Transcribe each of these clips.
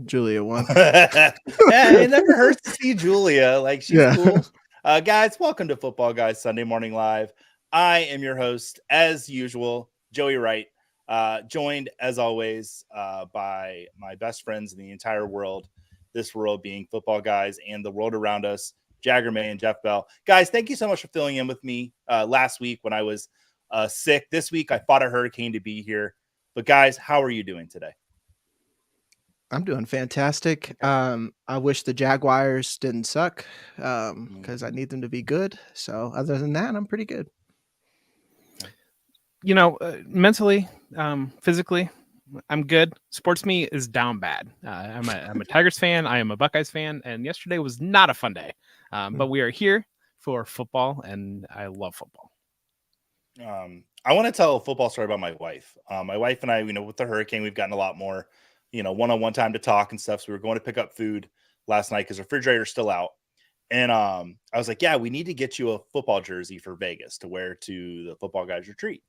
Julia won. Yeah, it never hurts to see Julia. Like, she's Yeah. cool. Guys, welcome to Football Guys Sunday Morning Live. I am your host, as usual, Joey Wright, joined, as always, by my best friends in the entire world, this world being Football Guys and the world around us, Jagger May and Jeff Bell. Guys, thank you so much for filling in with me last week when I was sick. This week, I fought a hurricane to be here. But, guys, how are you doing today? I'm doing fantastic. I wish the Jaguars didn't suck because I need them to be good. So other than that, I'm pretty good. You know, mentally, physically, I'm good. Sports me is down bad. I'm a Tigers fan. I am a Buckeyes fan, and yesterday was not a fun day. But we are here for football, and I love football. I want to tell a football story about my wife. My wife and I, with the hurricane, we've gotten a lot more, one-on-one time to talk and stuff. So we were going to pick up food last night because the refrigerator's still out. And I was like, yeah, we need to get you a football jersey for Vegas to wear to the Football Guys retreat.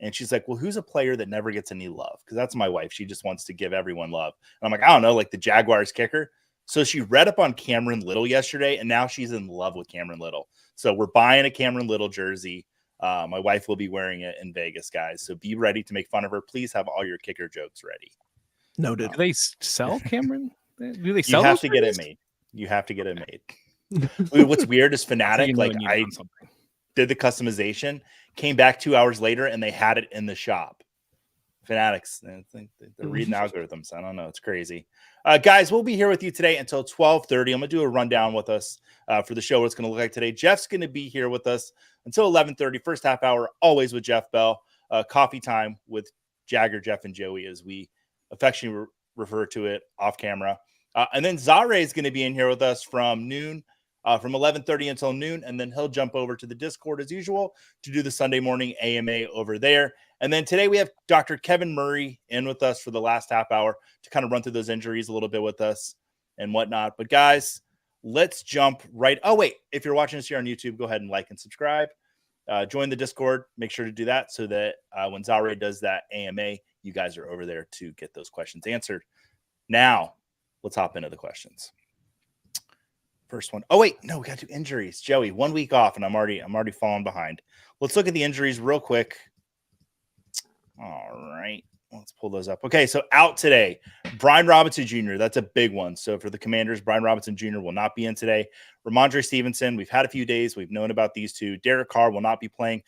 And she's like, well, who's a player that never gets any love? Because that's my wife. She just wants to give everyone love. And I'm like, I don't know, like the Jaguars kicker. So she read up on Cameron Little yesterday, and now she's in love with Cameron Little. So we're buying a Cameron Little jersey. My wife will be wearing it in Vegas, guys. So be ready to make fun of her. Please have all your kicker jokes ready. Noted. Do they sell Cameron? Do they sell? You have to get it made. You have to get it made. What's weird is Fanatic. Like, I did the customization, came back 2 hours later, and they had it in the shop. Fanatics, they're reading algorithms. I don't know. It's crazy. Guys, we'll be here with you today until 12:30. I'm going to do a rundown with us for the show, what it's going to look like today. Jeff's going to be here with us until 11:30. First half hour, always with Jeff Bell. Coffee time with Jagger, Jeff, and Joey, as we affectionately refer to it off camera. And then Zare is going to be in here with us from noon. From 11:30 until noon, and then he'll jump over to the Discord as usual to do the Sunday morning AMA over there. And then today we have Dr. Kevin Murray in with us for the last half hour to kind of run through those injuries a little bit with us and whatnot. But guys, let's jump right. Oh, wait, if you're watching us here on YouTube, go ahead and like and subscribe. Join the Discord. Make sure to do that so that when Zare does that AMA, you guys are over there to get those questions answered. Now, let's hop into the questions. First one. Oh, wait, no, we got to do injuries. Joey, 1 week off, and I'm already falling behind. Let's look at the injuries real quick. All right, let's pull those up. Okay, so out today, Brian Robinson Jr., that's a big one. So for the Commanders, Brian Robinson Jr. will not be in today. Ramondre Stevenson, we've had a few days. We've known about these two. Derek Carr will not be playing.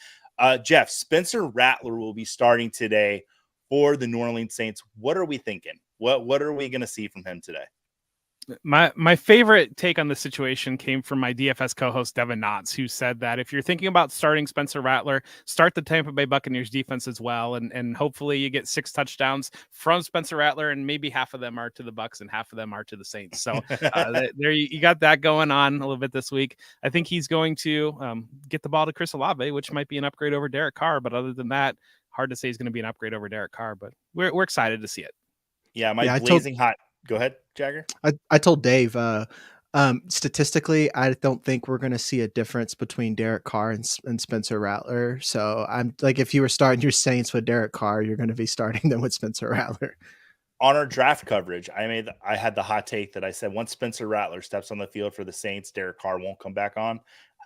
Jeff, Spencer Rattler will be starting today for the New Orleans Saints. What are we thinking? What are we going to see from him today? My favorite take on the situation came from my DFS co-host Devin Knotts, who said that if you're thinking about starting Spencer Rattler, start the Tampa Bay Buccaneers defense as well, and hopefully you get 6 touchdowns from Spencer Rattler, and maybe half of them are to the Bucs and half of them are to the Saints. So there you got that going on a little bit this week. I think he's going to get the ball to Chris Olave, which might be an upgrade over Derek Carr, but other than that, hard to say he's going to be an upgrade over Derek Carr. But we're excited to see it. Yeah, blazing hot. Go ahead, Jagger. I told Dave, statistically, I don't think we're going to see a difference between Derek Carr and Spencer Rattler. So I'm like, if you were starting your Saints with Derek Carr, you're going to be starting them with Spencer Rattler. On our draft coverage, I had the hot take that I said once Spencer Rattler steps on the field for the Saints, Derek Carr won't come back on.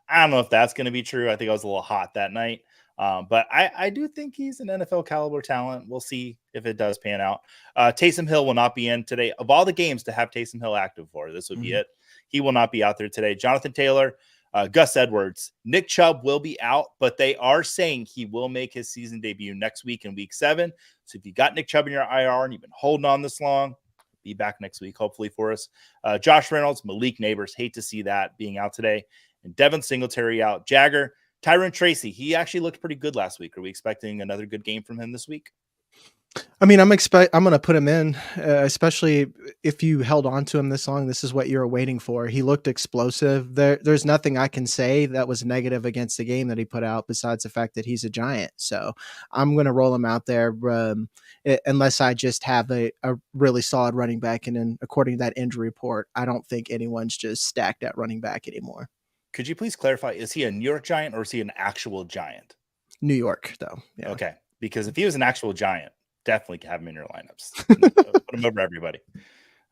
I don't know if that's going to be true. I think I was a little hot that night. But I do think he's an NFL caliber talent. We'll see if it does pan out. Taysom Hill will not be in today. Of all the games to have Taysom Hill active for, this would be it. He will not be out there today. Jonathan Taylor, Gus Edwards, Nick Chubb will be out, but they are saying he will make his season debut next week in week 7. So if you got Nick Chubb in your IR and you've been holding on this long, be back next week, hopefully for us. Josh Reynolds, Malik Neighbors, hate to see that being out today. And Devin Singletary out. Jagger, Tyron Tracy, he actually looked pretty good last week. Are we expecting another good game from him this week? I mean, I'm going to put him in, especially if you held on to him this long. This is what you're waiting for. He looked explosive. There's nothing I can say that was negative against the game that he put out besides the fact that he's a giant. So I'm going to roll him out there unless I just have a really solid running back. And then according to that injury report, I don't think anyone's just stacked at running back anymore. Could you please clarify, is he a New York Giant or is he an actual Giant? New York, though. Yeah. Okay. Because if he was an actual Giant, definitely have him in your lineups. Put him over everybody.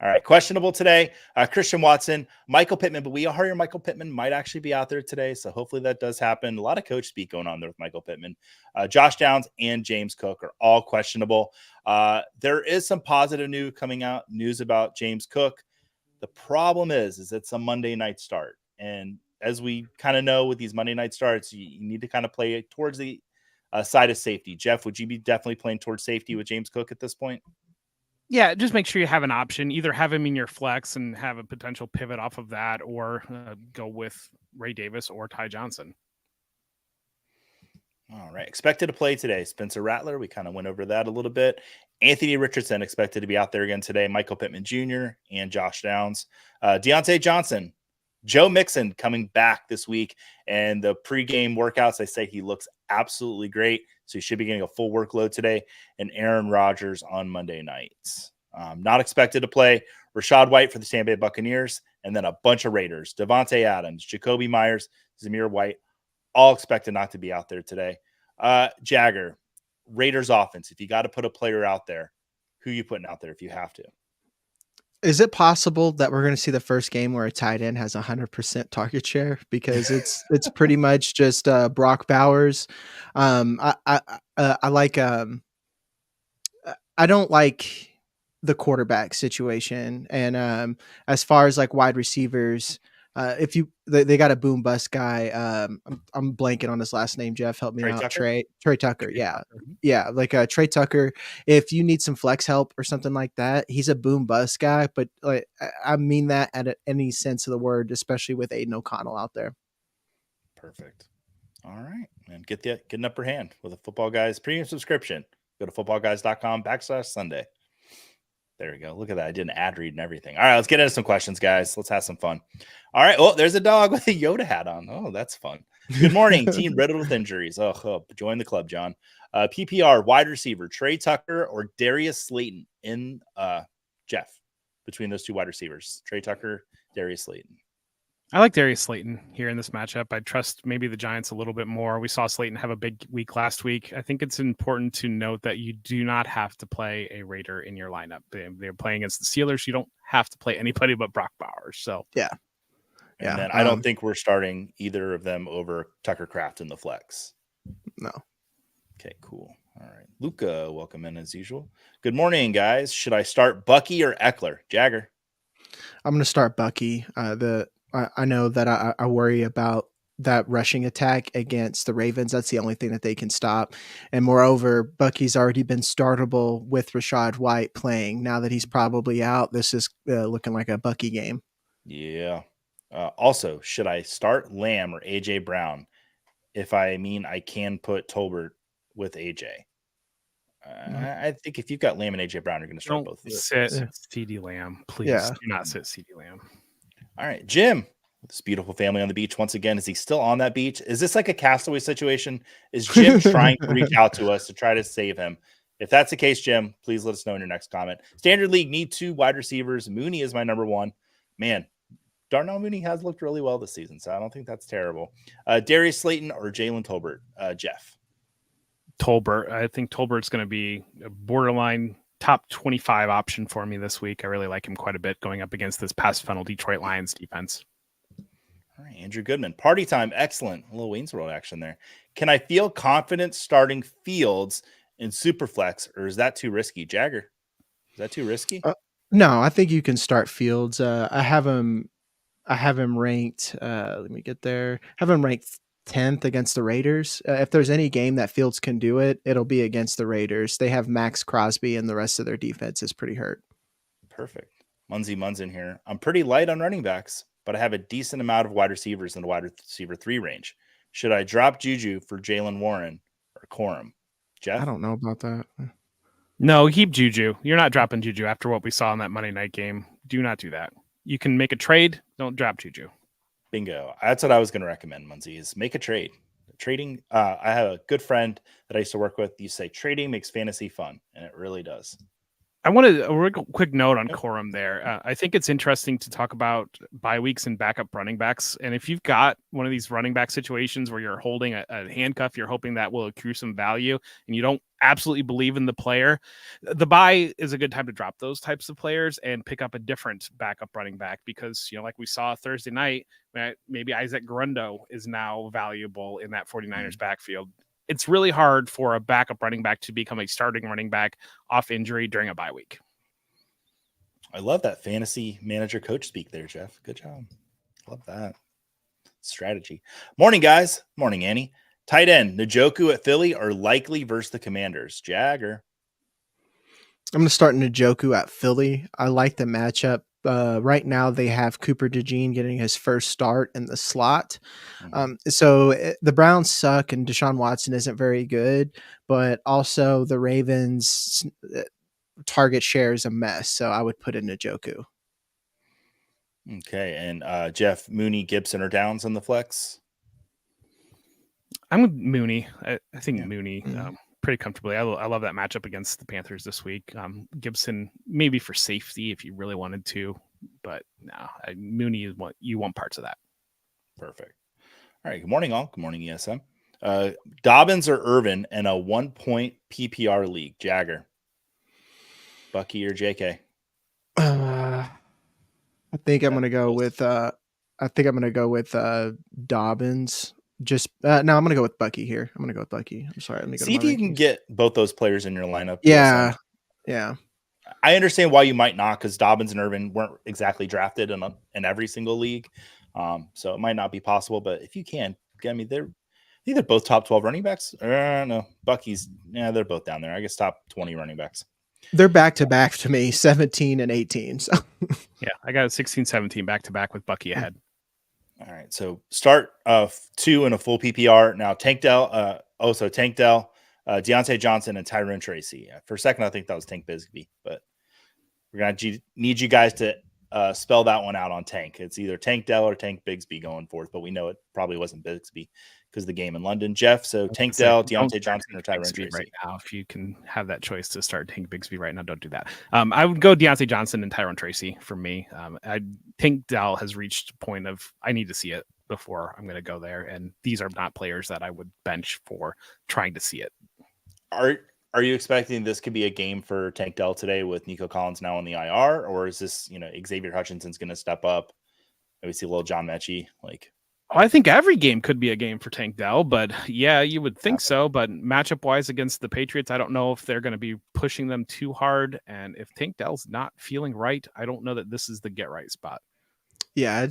All right, questionable today. Christian Watson, Michael Pittman, but we all heard Michael Pittman might actually be out there today, so hopefully that does happen. A lot of coach speak going on there with Michael Pittman. Josh Downs and James Cook are all questionable. There is some positive news about James Cook. The problem is it's a Monday night start, and as we kind of know with these Monday night starts, you need to kind of play towards the side of safety. Jeff, would you be definitely playing towards safety with James Cook at this point? Yeah, just make sure you have an option. Either have him in your flex and have a potential pivot off of that, or go with Ray Davis or Ty Johnson. All right. Expected to play today. Spencer Rattler. We kind of went over that a little bit. Anthony Richardson expected to be out there again today. Michael Pittman Jr. and Josh Downs. Deontay Johnson. Joe Mixon coming back this week. And the pregame workouts, they say he looks absolutely great. So he should be getting a full workload today. And Aaron Rodgers on Monday nights. Not expected to play. Rachaad White for the Tampa Bay Buccaneers. And then a bunch of Raiders. Devontae Adams, Jacoby Myers, Zamir White. All expected not to be out there today. Jagger, Raiders offense. If you got to put a player out there, who are you putting out there if you have to? Is it possible that we're going to see the first game where a tight end has 100% target share? Because it's pretty much just Brock Bowers. I like I don't like the quarterback situation, and as far as like wide receivers, if they got a boom bust guy. I'm blanking on his last name. Jeff, help me out. Trey Tucker. Yeah, like Trey Tucker. If you need some flex help or something like that, he's a boom bust guy. But like, I mean that at any sense of the word, especially with Aiden O'Connell out there. Perfect. All right, and get an upper hand with a Football Guys premium subscription. Go to footballguys.com/Sunday. There we go. Look at that. I did an ad read and everything. All right, let's get into some questions, guys. Let's have some fun. All right. Oh, there's a dog with a Yoda hat on. Oh, that's fun. Good morning, team riddled with injuries. Oh, join the club, John. PPR wide receiver, Trey Tucker or Darius Slayton in Jeff, between those two wide receivers, Trey Tucker, Darius Slayton. I like Darius Slayton here in this matchup. I trust maybe the Giants a little bit more. We saw Slayton have a big week last week. I think it's important to note that you do not have to play a Raider in your lineup. They're playing against the Steelers. You don't have to play anybody but Brock Bowers. So yeah. And then I don't think we're starting either of them over Tucker Kraft in the flex. No. Okay, cool. All right. Luca, welcome in as usual. Good morning, guys. Should I start Bucky or Eckler? Jagger. I'm going to start Bucky. I know that I worry about that rushing attack against the Ravens. That's the only thing that they can stop. And moreover, Bucky's already been startable with Rachaad White playing. Now that he's probably out, this is looking like a Bucky game. Yeah. Also, should I start Lamb or AJ Brown? If I can put Tolbert with AJ. I think if you've got Lamb and AJ Brown, you're going to start both. Sit CD Lamb, please. Yeah. Do not sit CD Lamb. All right, Jim, with this beautiful family on the beach once again. Is he still on that beach? Is this like a castaway situation? Is Jim trying to reach out to us to try to save him? If that's the case, Jim, please let us know in your next comment. Standard League need 2 wide receivers. Mooney is my number 1. Man, Darnell Mooney has looked really well this season, so I don't think that's terrible. Darius Slayton or Jalen Tolbert? Jeff. Tolbert. I think Tolbert's going to be a borderline top 25 option for me this week. I really like him quite a bit going up against this pass funnel Detroit Lions defense. All right, Andrew Goodman. Party time. Excellent. A little Wayne's World action there. Can I feel confident starting Fields in Superflex, or is that too risky? Jagger, is that too risky? No, I think you can start Fields. I have him ranked. Let me get there. Have him ranked 10th against the Raiders. If there's any game that Fields can do it, it'll be against the Raiders. They have Max Crosby and the rest of their defense is pretty hurt. Perfect. Mun's in here. I'm pretty light on running backs, but I have a decent amount of wide receivers in the wide receiver 3 range. Should I drop Juju for Jalen Warren or Corum? Jeff? I don't know about that. No, keep Juju. You're not dropping Juju after what we saw in that Monday night game. Do not do that. You can make a trade. Don't drop Juju. Bingo. That's what I was going to recommend, Munzie, is make a trade. Trading. I have a good friend that I used to work with. You say trading makes fantasy fun, and it really does. I wanted a real quick note on Corum there. I think it's interesting to talk about bye weeks and backup running backs. And if you've got one of these running back situations where you're holding a handcuff, you're hoping that will accrue some value, and you don't absolutely believe in the player, the bye is a good time to drop those types of players and pick up a different backup running back because, like we saw Thursday night, maybe Isaac Grundo is now valuable in that 49ers backfield. It's really hard for a backup running back to become a starting running back off injury during a bye week. I love that fantasy manager coach speak there, Jeff. Good job. Love that strategy. Morning, guys. Morning, Annie. Tight end, Njoku at Philly are likely versus the Commanders. Jagger. I'm going to start Njoku at Philly. I like the matchup. Right now, they have Cooper DeJean getting his first start in the slot. The Browns suck and Deshaun Watson isn't very good, but also the Ravens target share is a mess. So I would put in Njoku. Okay. And Jeff, Mooney, Gibson, or Downs on the flex? I'm with Mooney. I think Mooney pretty comfortably. I love that matchup against the Panthers this week. Gibson maybe for safety if you really wanted to, but no, Mooney is what you want parts of that. Perfect. All right. Good morning, all. Good morning, ESM. Dobbins or Irvin in a 1-point PPR league. Jagger, Bucky, or JK? I think I'm going to go with. I think I'm going to go with Dobbins. I'm going to go with Bucky here. I'm going to go with Bucky. I'm sorry. Let me go. See if you can get both those players in your lineup. Yeah, yeah. I understand why you might not, because Dobbins and Irvin weren't exactly drafted in every single league, so it might not be possible. But if you can, I mean, they're both top 12 running backs. No, Bucky's. Yeah, they're both down there. I guess top 20 running backs. They're back to back to me, 17 and 18. So yeah, I got a 16-17 back to back with Bucky ahead. All right, so start 2 in a full PPR. Now Tank Dell, Deontay Johnson, and Tyrone Tracy. For a second, I think that was Tank Bigsby, but we're going to need you guys to spell that one out on Tank. It's either Tank Dell or Tank Bigsby going forth, but we know it probably wasn't Bigsby because the game in London. Jeff, so Tank Dell, Deontay Johnson, or Tyrone Tracy. Right now, if you can have that choice to start Tank Bigsby right now, don't do that. I would go Deontay Johnson and Tyrone Tracy for me. I think Dell has reached a point of I need to see it before I'm going to go there, and these are not players that I would bench for trying to see it. Are you expecting this could be a game for Tank Dell today with Nico Collins now on the IR, or is this Xavier Hutchinson's going to step up? Maybe see a little John Mechie like. I think every game could be a game for Tank Dell, but yeah, you would think so. But matchup wise against the Patriots, I don't know if they're going to be pushing them too hard. And if Tank Dell's not feeling right, I don't know that this is the get right spot. Yeah,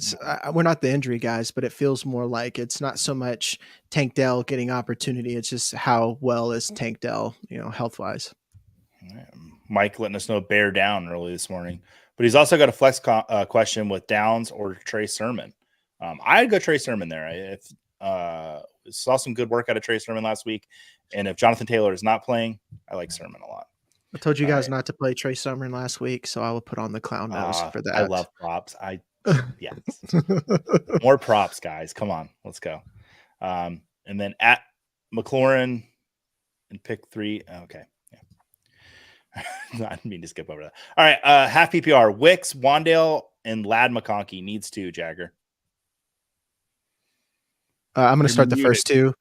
we're not the injury guys, but it feels more like it's not so much Tank Dell getting opportunity. It's just how well is Tank Dell, health wise. Mike letting us know bear down early this morning, but he's also got a flex question with Downs or Trey Sermon. I'd go Trey Sermon there. Saw some good work out of Trey Sermon last week, and if Jonathan Taylor is not playing, I like Sermon a lot. I told you guys not to play Trey Sermon last week, so I will put on the clown nose for that. I love props. Yes, more props, guys. Come on, let's go. And then at McLaurin and pick 3. Okay, yeah. I didn't mean to skip over that. All right, half PPR. Wicks, Wandale, and Lad McConkey needs 2. Jagger. I'm going to start the first 2.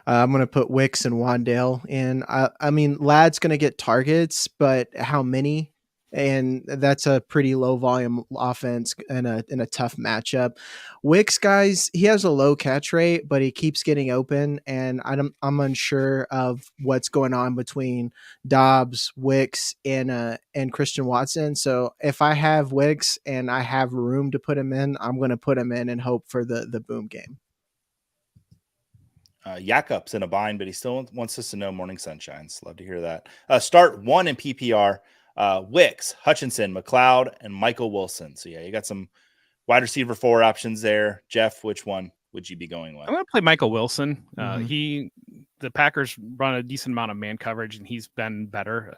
I'm going to put Wicks and Wandale in. I mean, Lad's going to get targets, but how many? And that's a pretty low volume offense in a tough matchup. Wicks, guys, he has a low catch rate, but he keeps getting open, and I'm unsure of what's going on between Dobbs, Wicks, and Christian Watson. So if I have Wicks and I have room to put him in, I'm going to put him in and hope for the boom game. Jakob's in a bind, but he still wants us to know morning sunshines. Love to hear that. Start 1 in PPR. Wicks, Hutchinson, McLeod, and Michael Wilson. So yeah, you got some wide receiver 4 options there. Jeff, which one would you be going with? I'm going to play Michael Wilson. The Packers run a decent amount of man coverage, and he's been better,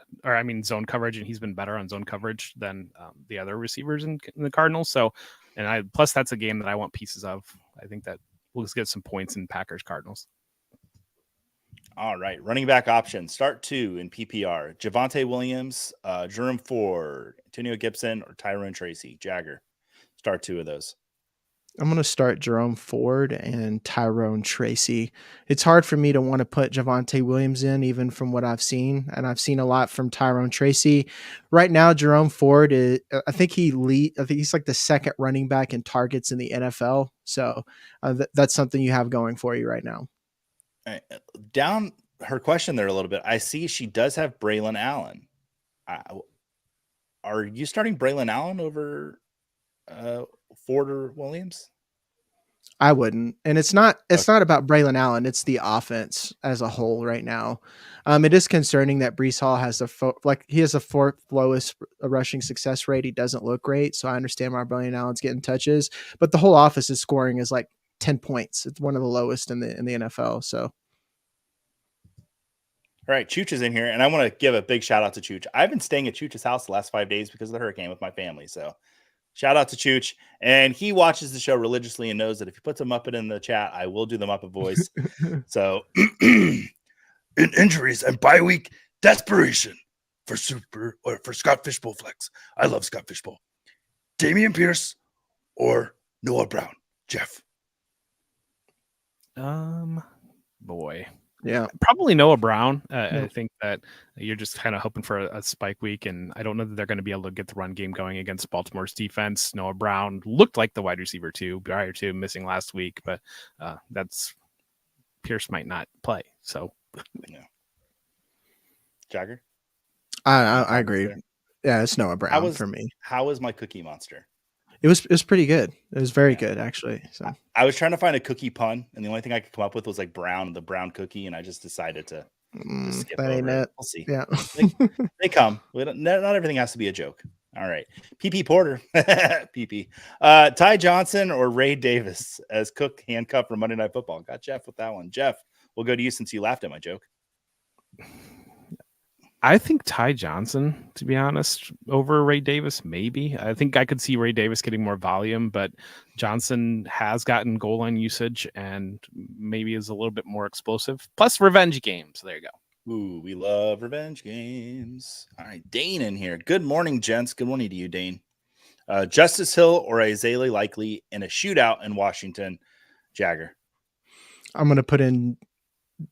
zone coverage, and he's been better on zone coverage than the other receivers in the Cardinals. So, plus that's a game that I want pieces of. I think that we'll just get some points in Packers Cardinals. All right. Running back options. Start 2 in PPR. Javonte Williams, Jerome Ford, Antonio Gibson, or Tyrone Tracy. Jagger. Start 2 of those. I'm going to start Jerome Ford and Tyrone Tracy. It's hard for me to want to put Javonte Williams in, even from what I've seen. And I've seen a lot from Tyrone Tracy. Right now, Jerome Ford is, I think he's like the second running back in targets in the NFL. So that's something you have going for you right now. Right. Down her question there a little bit. I see she does have Braylon Allen. Are you starting Braylon Allen over Ford or Williams? I wouldn't. And it's not about Braylon Allen. It's the offense as a whole right now. It is concerning that Brees Hall has he has a fourth lowest rushing success rate. He doesn't look great. So I understand why Braylon Allen's getting touches, but the whole offense's scoring is like 10 points. It's one of the lowest in the NFL. So. All right, Chooch is in here, and I want to give a big shout out to Chooch. I've been staying at Chooch's house the last 5 days because of the hurricane with my family. So shout out to Chooch. And he watches the show religiously and knows that if he puts a Muppet in the chat, I will do the Muppet voice. So in injuries and bye week desperation for Scott Fishbowl flex. I love Scott Fishbowl. Damian Pierce or Noah Brown. Jeff. Boy. Yeah, probably Noah Brown. I think that you're just kind of hoping for a spike week, and I don't know that they're going to be able to get the run game going against Baltimore's defense. Noah Brown looked like the wide receiver too, prior to missing last week, but that's Pierce might not play. So, yeah. Jagger, I agree. Yeah, it's Noah Brown for me. How was my Cookie Monster? It was pretty good. It was very good, actually. So I was trying to find a cookie pun, and the only thing I could come up with was like the brown cookie, and I just decided to skip over it. We'll see. Yeah, they come. Not everything has to be a joke. All right, PP Porter, PP, Ty Johnson or Ray Davis as Cook handcuffed for Monday Night Football. Got Jeff with that one. Jeff, we'll go to you since you laughed at my joke. I think Ty Johnson, to be honest, over Ray Davis, maybe. I think I could see Ray Davis getting more volume, but Johnson has gotten goal line usage and maybe is a little bit more explosive. Plus revenge games. There you go. Ooh, we love revenge games. All right, Dane in here. Good morning, gents. Good morning to you, Dane. Justice Hill or Isaiah Likely in a shootout in Washington. Jagger. I'm going to put in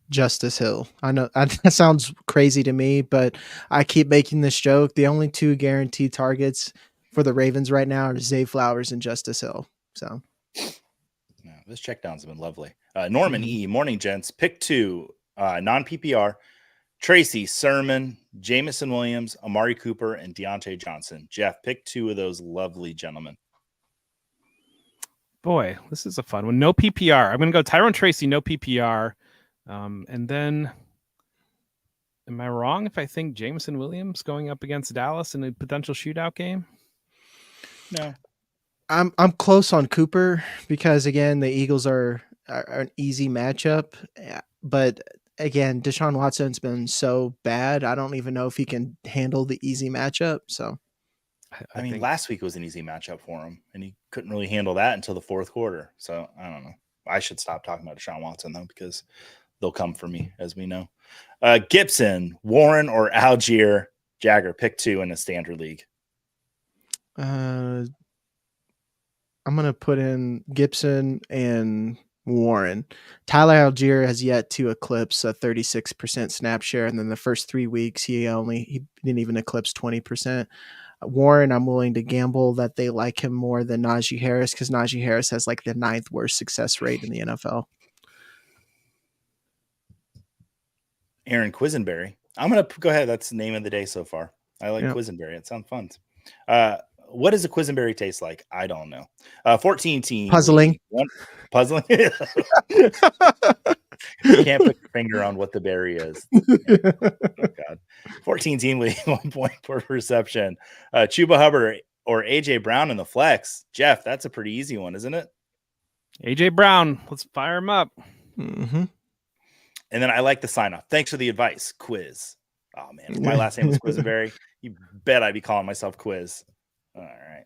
Justice Hill. I know that sounds crazy to me, but I keep making this joke. The only 2 guaranteed targets for the Ravens right now are Zay Flowers and Justice Hill. So this check downs have been lovely. Norman E. Morning, gents. Pick 2, non-PPR. Tracy, Sermon, Jamison Williams, Amari Cooper, and Deontay Johnson. Jeff, pick 2 of those lovely gentlemen. Boy, this is a fun one. No PPR. I'm going to go Tyrone Tracy, no PPR. And then, am I wrong if I think Jamison Williams going up against Dallas in a potential shootout game? No, I'm close on Cooper because again the Eagles are an easy matchup, but again Deshaun Watson's been so bad. I don't even know if he can handle the easy matchup. So, I mean, last week was an easy matchup for him, and he couldn't really handle that until the 4th quarter. So I don't know. I should stop talking about Deshaun Watson though because they'll come for me, as we know. Gibson, Warren, or Algier. Jagger, pick 2 in a standard league. I'm going to put in Gibson and Warren. Tyler Algier has yet to eclipse a 36% snap share, and then the first 3 weeks he didn't even eclipse 20%. Warren, I'm willing to gamble that they like him more than Najee Harris because Najee Harris has like the 9th worst success rate in the NFL. Aaron Quisenberry. I'm going to go ahead. That's the name of the day so far. I like Quisenberry. It sounds fun. What does a Quisenberry taste like? I don't know. 14 team. Puzzling. Puzzling. You can't put your finger on what the berry is. Oh, God. 14 team league, 1 point per reception. Chuba Hubbard or AJ Brown in the flex. Jeff, that's a pretty easy one, isn't it? AJ Brown. Let's fire him up. Mm-hmm. And then I like the sign off. Thanks for the advice. Quiz. Oh, man. If my last name was Quisenberry, you bet I'd be calling myself Quiz. All right.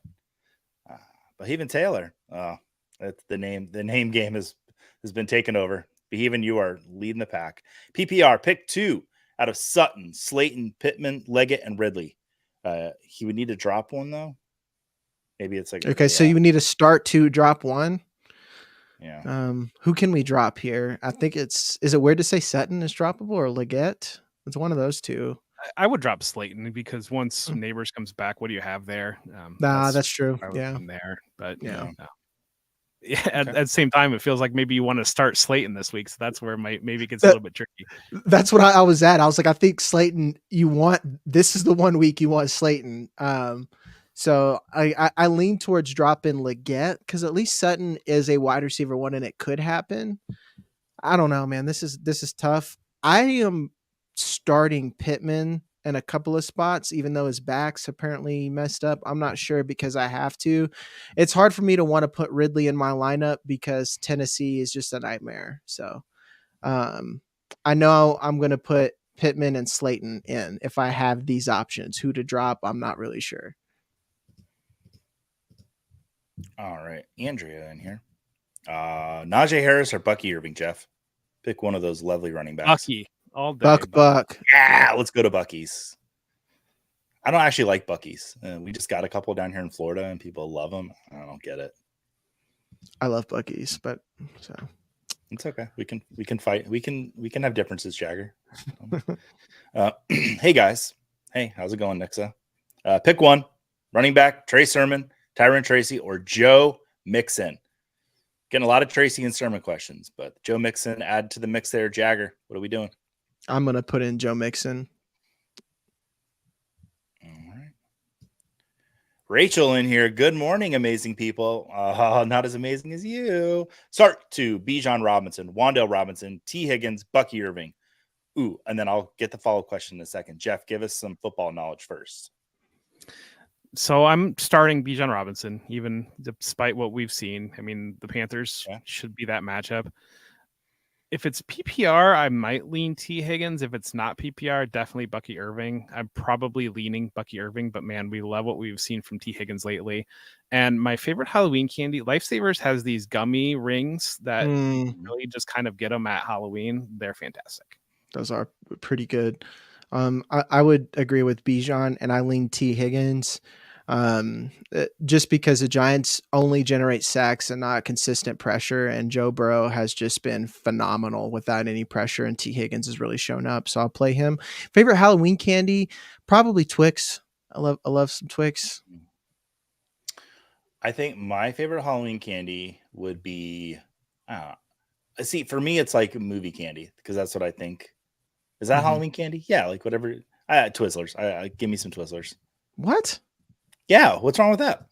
But even Taylor. That's the name. The name game has been taken over. Behaven, you are leading the pack. PPR, pick 2 out of Sutton, Slayton, Pittman, Leggett, and Ridley. He would need to drop one, though. Maybe it's like okay. So you would need to start 2, drop 1. Yeah. Who can we drop here? I think is it weird to say Sutton is droppable or Leggett? It's one of those 2. I would drop Slayton because once Neighbors comes back, what do you have there? That's true. Yeah, from there, but yeah. Yeah, at the same time, it feels like maybe you want to start Slayton this week, so that's where maybe it gets a little bit tricky. That's what I was at. I was like, I think Slayton. This is the one week you want Slayton. So I lean towards dropping Leggett because at least Sutton is a wide receiver 1, and it could happen. I don't know, man. This is tough. I am starting Pittman in a couple of spots, even though his back's apparently messed up. I'm not sure because I have to. It's hard for me to want to put Ridley in my lineup because Tennessee is just a nightmare. So I know I'm going to put Pittman and Slayton in if I have these options. Who to drop, I'm not really sure. All right. Andrea in here. Najee Harris or Bucky Irving, Jeff? Pick one of those lovely running backs. Bucky. All day. Buck. Yeah, let's go to Bucky's. I don't actually like Bucky's. We just got a couple down here in Florida, and people love them. I don't get it. I love Bucky's, but so it's okay. We can fight. We can have differences, Jagger. Hey guys. Hey, how's it going, Nixa? Pick one. Running back: Trey Sermon, Tyron Tracy, or Joe Mixon. Getting a lot of Tracy and Sermon questions, but Joe Mixon, add to the mix there. Jagger, what are we doing? I'm going to put in Joe Mixon. All right. Rachel in here. Good morning, amazing people. Not as amazing as you. Start to Bijan Robinson, Wan'Dale Robinson, T. Higgins, Bucky Irving. Ooh, and then I'll get the follow-up question in a second. Jeff, give us some football knowledge first. So I'm starting Bijan Robinson, even despite what we've seen. I mean, the Panthers should be that matchup. If it's PPR, I might lean T. Higgins. If it's not PPR, definitely Bucky Irving. I'm probably leaning Bucky Irving, but man, we love what we've seen from T. Higgins lately. And my favorite Halloween candy, Lifesavers has these gummy rings that really just kind of get them at Halloween. They're fantastic. Those are pretty good. I would agree with Bijan, and I lean T. Higgins. Just because the Giants only generate sacks and not consistent pressure, and Joe Burrow has just been phenomenal without any pressure, and T. Higgins has really shown up, so I'll play him. Favorite Halloween candy, probably Twix. I love some Twix. I think my favorite Halloween candy would be, see, for me, it's like movie candy because that's what I think. Is that Halloween candy? Yeah, like whatever. Twizzlers. Give me some Twizzlers. What? Yeah, what's wrong with that?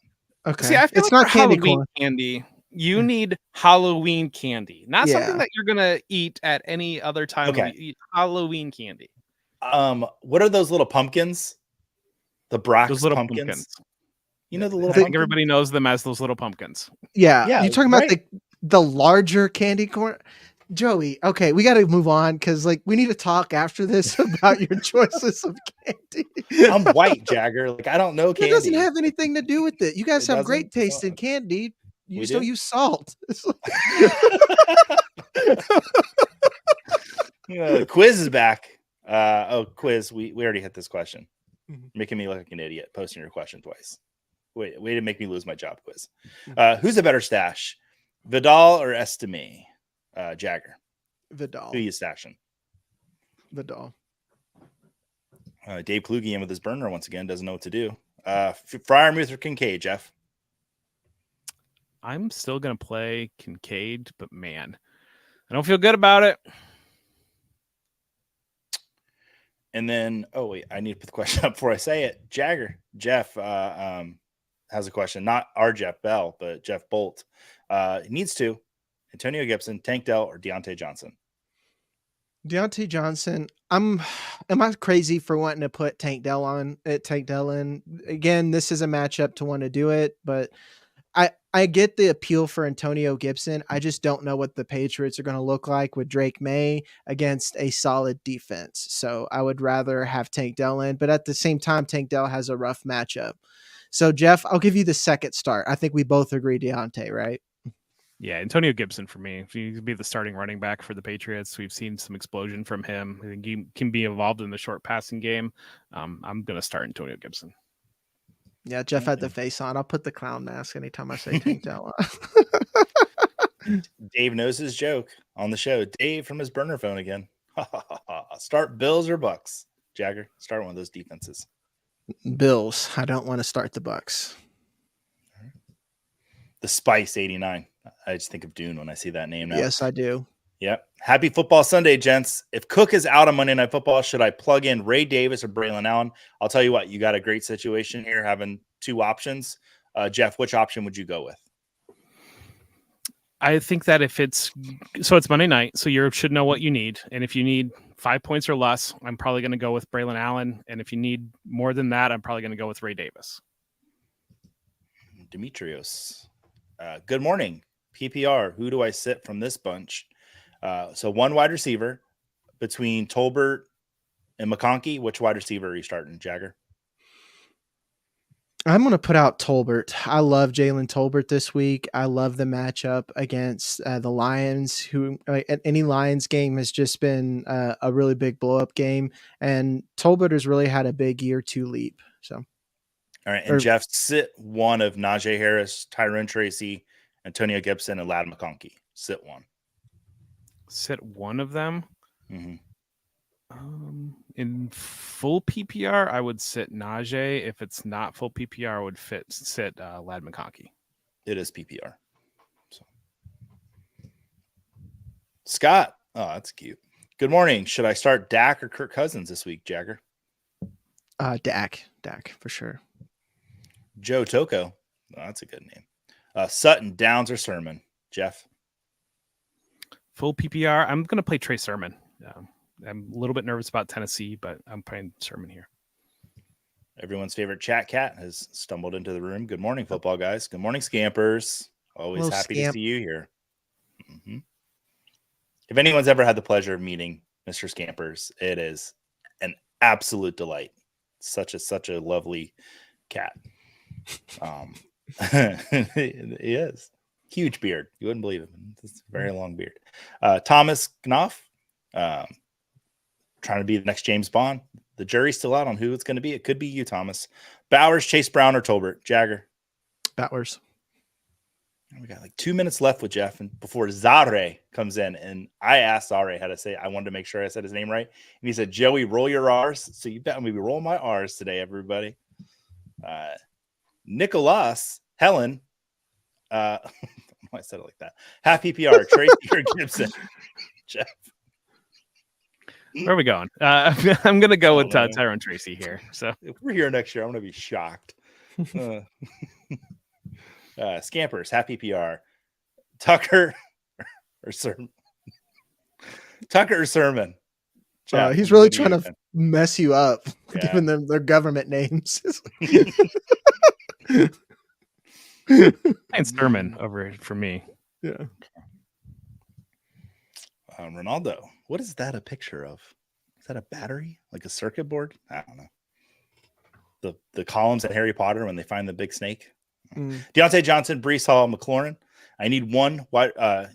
Okay, see, I feel it's like not Halloween candy. You need Halloween candy, not something that you're gonna eat at any other time. Okay, you eat Halloween candy. What are those little pumpkins? The Brock's those little pumpkins. You know the little. I think everybody knows them as those little pumpkins. Yeah. You're talking about the larger candy corn. Joey, okay, we got to move on because we need to talk after this about your choices of candy. I'm white, Jagger. I don't know candy. It doesn't have anything to do with it. You guys have great taste in candy. You still use salt. Quiz is back. Quiz. We already hit this question. Making me look like an idiot posting your question twice. Wait, way to make me lose my job, Quiz. Who's a better stash, Vidal or Estime? Jagger. Vidal. Who are you stashing? Vidal. Dave Kluge in with his burner once again. Doesn't know what to do. Freiermuth or Kincaid, Jeff? I'm still going to play Kincaid, but man, I don't feel good about it. And then, I need to put the question up before I say it. Jagger. Jeff has a question. Not our Jeff Bell, but Jeff Bolt. Needs to. Antonio Gibson, Tank Dell, or Deontay Johnson? Deontay Johnson. Am I crazy for wanting to put Tank Dell in? Again, this is a matchup to want to do it, but I get the appeal for Antonio Gibson. I just don't know what the Patriots are going to look like with Drake May against a solid defense. So I would rather have Tank Dell in, but at the same time, Tank Dell has a rough matchup. So Jeff, I'll give you the second start. I think we both agree Deontay, right? Yeah, Antonio Gibson for me. If he could be the starting running back for the Patriots, we've seen some explosion from him. I think he can be involved in the short passing game. I'm going to start Antonio Gibson. Yeah, Jeff had the face on. I'll put the clown mask anytime I say Tank Dell. Dave knows his joke on the show. Dave from his burner phone again. Start Bills or Bucks. Jagger, start one of those defenses. Bills. I don't want to start the Bucks. The Spice 89. I just think of Dune when I see that name now. Yes, I do. Yep. Happy Football Sunday, gents. If Cook is out on Monday Night Football, should I plug in Ray Davis or Braylon Allen? I'll tell you what, you got a great situation here having two options. Jeff, which option would you go with? I think that if it's Monday night, so you should know what you need. And if you need 5 points or less, I'm probably going to go with Braylon Allen. And if you need more than that, I'm probably going to go with Ray Davis. Demetrios. Good morning. PPR. Who do I sit from this bunch? So one wide receiver between Tolbert and McConkey. Which wide receiver are you starting, Jagger? I'm going to put out Tolbert. I love Jalen Tolbert this week. I love the matchup against the Lions, who any Lions game has just been a really big blow-up game. And Tolbert has really had a big year 2 leap. So, all right. And Jeff, sit one of Najee Harris, Tyrone Tracy, Antonio Gibson, and Ladd McConkey. Sit one. Sit one of them. Mm-hmm. In full PPR, I would sit Najee. If it's not full PPR, I would sit Ladd McConkey. It is PPR. So. Scott. Oh, that's cute. Good morning. Should I start Dak or Kirk Cousins this week, Jagger? Dak for sure. Joe Toko. Oh, that's a good name. Sutton, Downs, or Sermon, Jeff? Full PPR. I'm going to play Trey Sermon. I'm a little bit nervous about Tennessee, but I'm playing Sermon here. Everyone's favorite chat cat has stumbled into the room. Good morning, football guys. Good morning, Scampers. Always Hello, happy Scamp. to see you here. Mm-hmm. If anyone's ever had the pleasure of meeting Mr. Scampers, it is an absolute delight. Such a lovely cat. He is. Huge beard. You wouldn't believe it. It's a very long beard. Thomas Knopf. Trying to be the next James Bond. The jury's still out on who it's going to be. It could be you, Thomas. Bowers, Chase Brown, or Tolbert? Jagger? Bowers. We got like 2 minutes left with Jeff and before Zare comes in. And I asked Zare how to say it. I wanted to make sure I said his name right. And he said, Joey, roll your R's. So you bet I'm going to be rolling my R's today, everybody. Nicholas, Helen. I said it like that. Half PPR, Tracy or Gibson? Jeff. Where are we going? I'm going to go with Tyrone Tracy here. So if we're here next year, I'm going to be shocked. Scampers, happy PR. Tucker or Sermon? Tucker or Sermon? He's really trying to mess you up, giving them their government names. And Sermon over for me. Yeah. Ronaldo. What is that a picture of? Is that a battery? Like a circuit board? I don't know. The columns at Harry Potter when they find the big snake. Deontay Johnson, Breece Hall, McLaurin. I need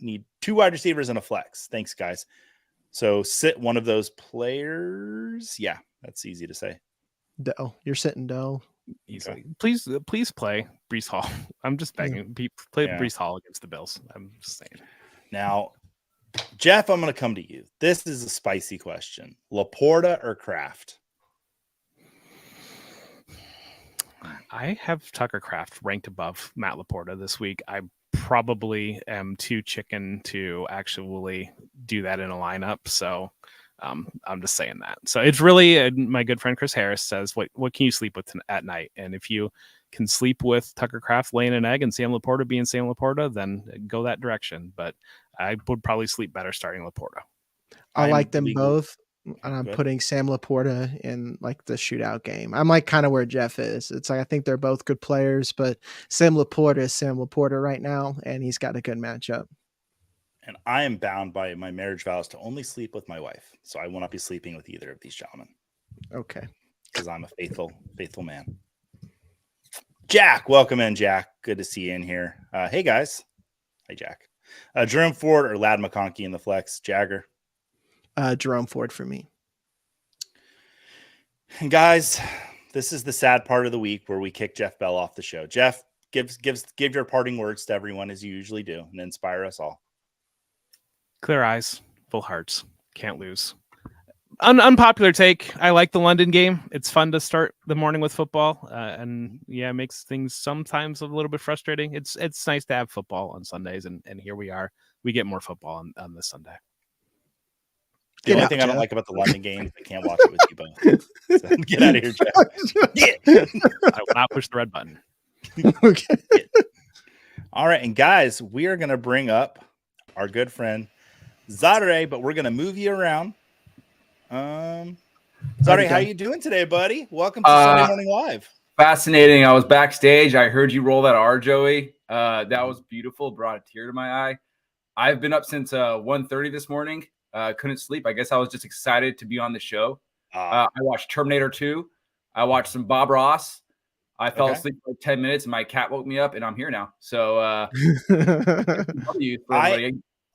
need 2 wide receivers and a flex. Thanks, guys. So sit one of those players. Yeah, that's easy to say. Dell. You're sitting Dell. Easily. Please play Breece Hall. I'm just begging. Play Breece Hall against the Bills. I'm just saying. Now, Jeff, I'm going to come to you. This is a spicy question. Laporta or Kraft? I have Tucker Kraft ranked above Matt Laporta this week. I probably am too chicken to actually do that in a lineup. So I'm just saying that. So it's really my good friend Chris Harris says, what can you sleep with at night? And if you can sleep with Tucker Kraft laying an egg and Sam Laporta being Sam Laporta, then go that direction. But I would probably sleep better starting Laporta. I like them both. And I'm putting Sam Laporta in like the shootout game. I'm like kind of where Jeff is. It's like I think they're both good players, but Sam Laporta is Sam Laporta right now, and he's got a good matchup. And I am bound by my marriage vows to only sleep with my wife. So I will not be sleeping with either of these gentlemen. Okay. Because I'm a faithful man. Jack, welcome in, Jack. Good to see you in here. Hey, guys. Hi, Jack. Jerome Ford or Lad McConkey in the flex, Jagger? Jerome Ford for me. And guys, this is the sad part of the week where we kick Jeff Bell off the show. Jeff, give your parting words to everyone as you usually do and inspire us all. Clear eyes, full hearts, can't lose. Unpopular take. I like the London game. It's fun to start the morning with football, and it makes things sometimes a little bit frustrating. It's nice to have football on Sundays, and here we are. We get more football on this Sunday. The only thing I don't like about the London game is I can't watch it with you both. So get out of here, Jeff. Yeah. I will not push the red button. Okay. All right, and guys, we are going to bring up our good friend Zare, but we're going to move you around. Zare, how you doing today, buddy? Welcome to Sunday Morning Live. Fascinating. I was backstage. I heard you roll that R, Joey. That was beautiful. Brought a tear to my eye. I've been up since 1:30 this morning. Couldn't sleep. I guess I was just excited to be on the show. I watched Terminator 2. I watched some Bob Ross. I fell asleep for like 10 minutes, and my cat woke me up, and I'm here now. So,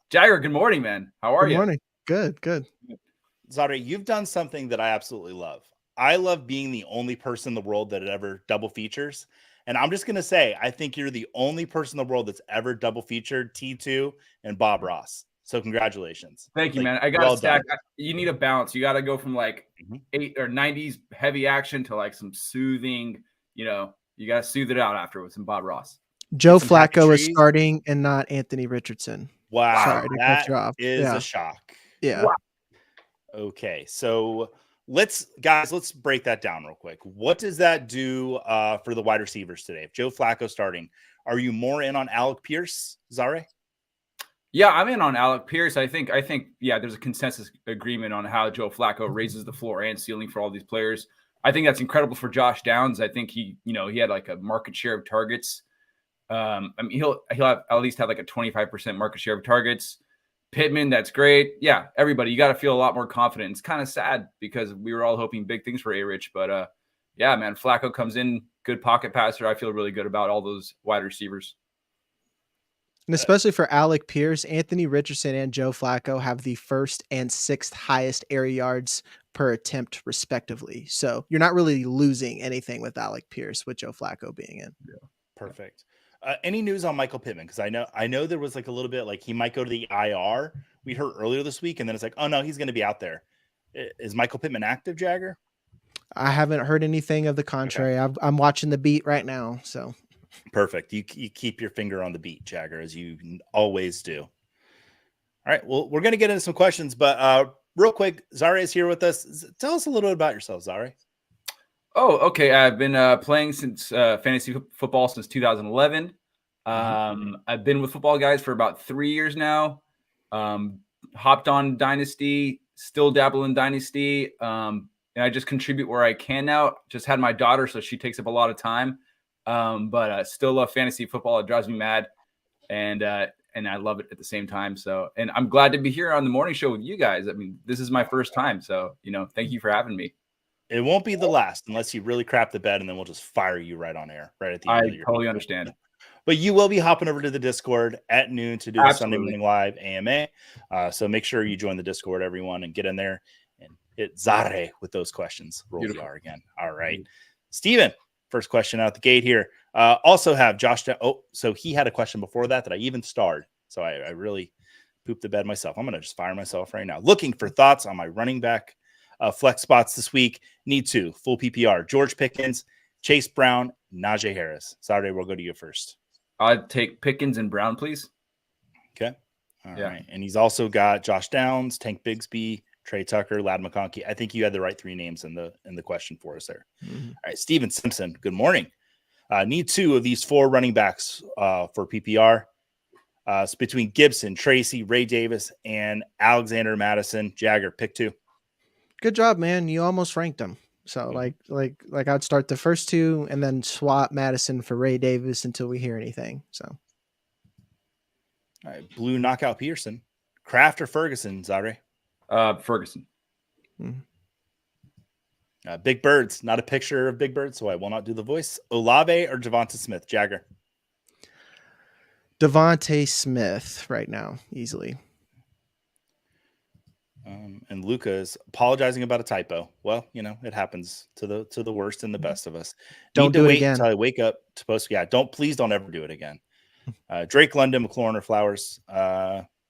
Jagger, good morning, man. How are you? Good morning. Good. Zare, you've done something that I absolutely love. I love being the only person in the world that ever double features. And I'm just going to say, I think you're the only person in the world that's ever double featured T2 and Bob Ross. So congratulations. Thank you, man. I got to stack. You need a balance. You got to go from like 8 or 90s heavy action to like some soothing, you got to soothe it out after with some Bob Ross. Joe Flacco is starting and not Anthony Richardson. Wow. Sorry to cut you off. Is a shock. Yeah. Wow. Okay, so let's break that down real quick. What does that do for the wide receivers today? If Joe Flacco starting, are you more in on Alec Pierce, Zare? Yeah, I'm in on Alec Pierce. I think, there's a consensus agreement on how Joe Flacco raises the floor and ceiling for all these players. I think that's incredible for Josh Downs. I think he had like a market share of targets. He'll at least have like a 25% market share of targets. Pittman, that's great. Yeah, everybody, you got to feel a lot more confident. It's kind of sad because we were all hoping big things for A-Rich, but yeah, man, Flacco comes in, good pocket passer. I feel really good about all those wide receivers. And especially for Alec Pierce, Anthony Richardson and Joe Flacco have the 1st and 6th highest air yards per attempt, respectively. So you're not really losing anything with Alec Pierce with Joe Flacco being in. Yeah, perfect. Any news on Michael Pittman? Because I know there was like a little bit like he might go to the IR. We heard earlier this week, and then it's like, oh no, he's going to be out there. Is Michael Pittman active, Jagger? I haven't heard anything of the contrary. Okay. I'm watching the beat right now. So perfect. You keep your finger on the beat, Jagger, as you always do. All right. Well, we're going to get into some questions, but real quick, Zare is here with us. Tell us a little bit about yourself, Zare. Oh, okay. I've been playing since fantasy football since 2011. I've been with Footballguys for about 3 years now. Hopped on Dynasty, still dabble in Dynasty. And I just contribute where I can now. Just had my daughter, so she takes up a lot of time. But still love fantasy football. It drives me mad. And I love it at the same time. So, and I'm glad to be here on the morning show with you guys. I mean, this is my first time. So, thank you for having me. It won't be the last unless you really crap the bed, and then we'll just fire you right on air, right at the end. I totally understand. But you will be hopping over to the Discord at noon to do the Sunday Morning Live AMA. So make sure you join the Discord, everyone, and get in there and hit Zare with those questions. Roll the R again. All right. Steven, first question out the gate here. Also have Josh. So he had a question before that I even starred. So I really pooped the bed myself. I'm going to just fire myself right now. Looking for thoughts on my running back flex spots this week. Need to full PPR. George Pickens, Chase Brown, Najee Harris. Saturday, we'll go to you first. I'd take Pickens and Brown, please. Okay. All right. And he's also got Josh Downs, Tank Bigsby, Trey Tucker, Lad McConkey. I think you had the right 3 names in the question for us there. Mm-hmm. All right. Steven Simpson, good morning. Need 2 of these 4 running backs for PPR. It's between Gibson, Tracy, Ray Davis, and Alexander Madison. Jagger, pick 2. Good job, man. You almost ranked them. So like I'd start the first 2 and then swap Madison for Ray Davis until we hear anything. So, all right, Blue Knockout Peterson, Kraft or Ferguson, Zare? Ferguson. Mm-hmm. Big Birds, not a picture of Big Bird, so I will not do the voice. Olave or Devonta Smith, Jagger? Devontae Smith right now, easily. And Luca is apologizing about a typo. Well, it happens to the worst and the best of us. Don't Need to do it wait again. until I wake up to post. Yeah, please don't ever do it again. Drake London, McLaurin, or Flowers.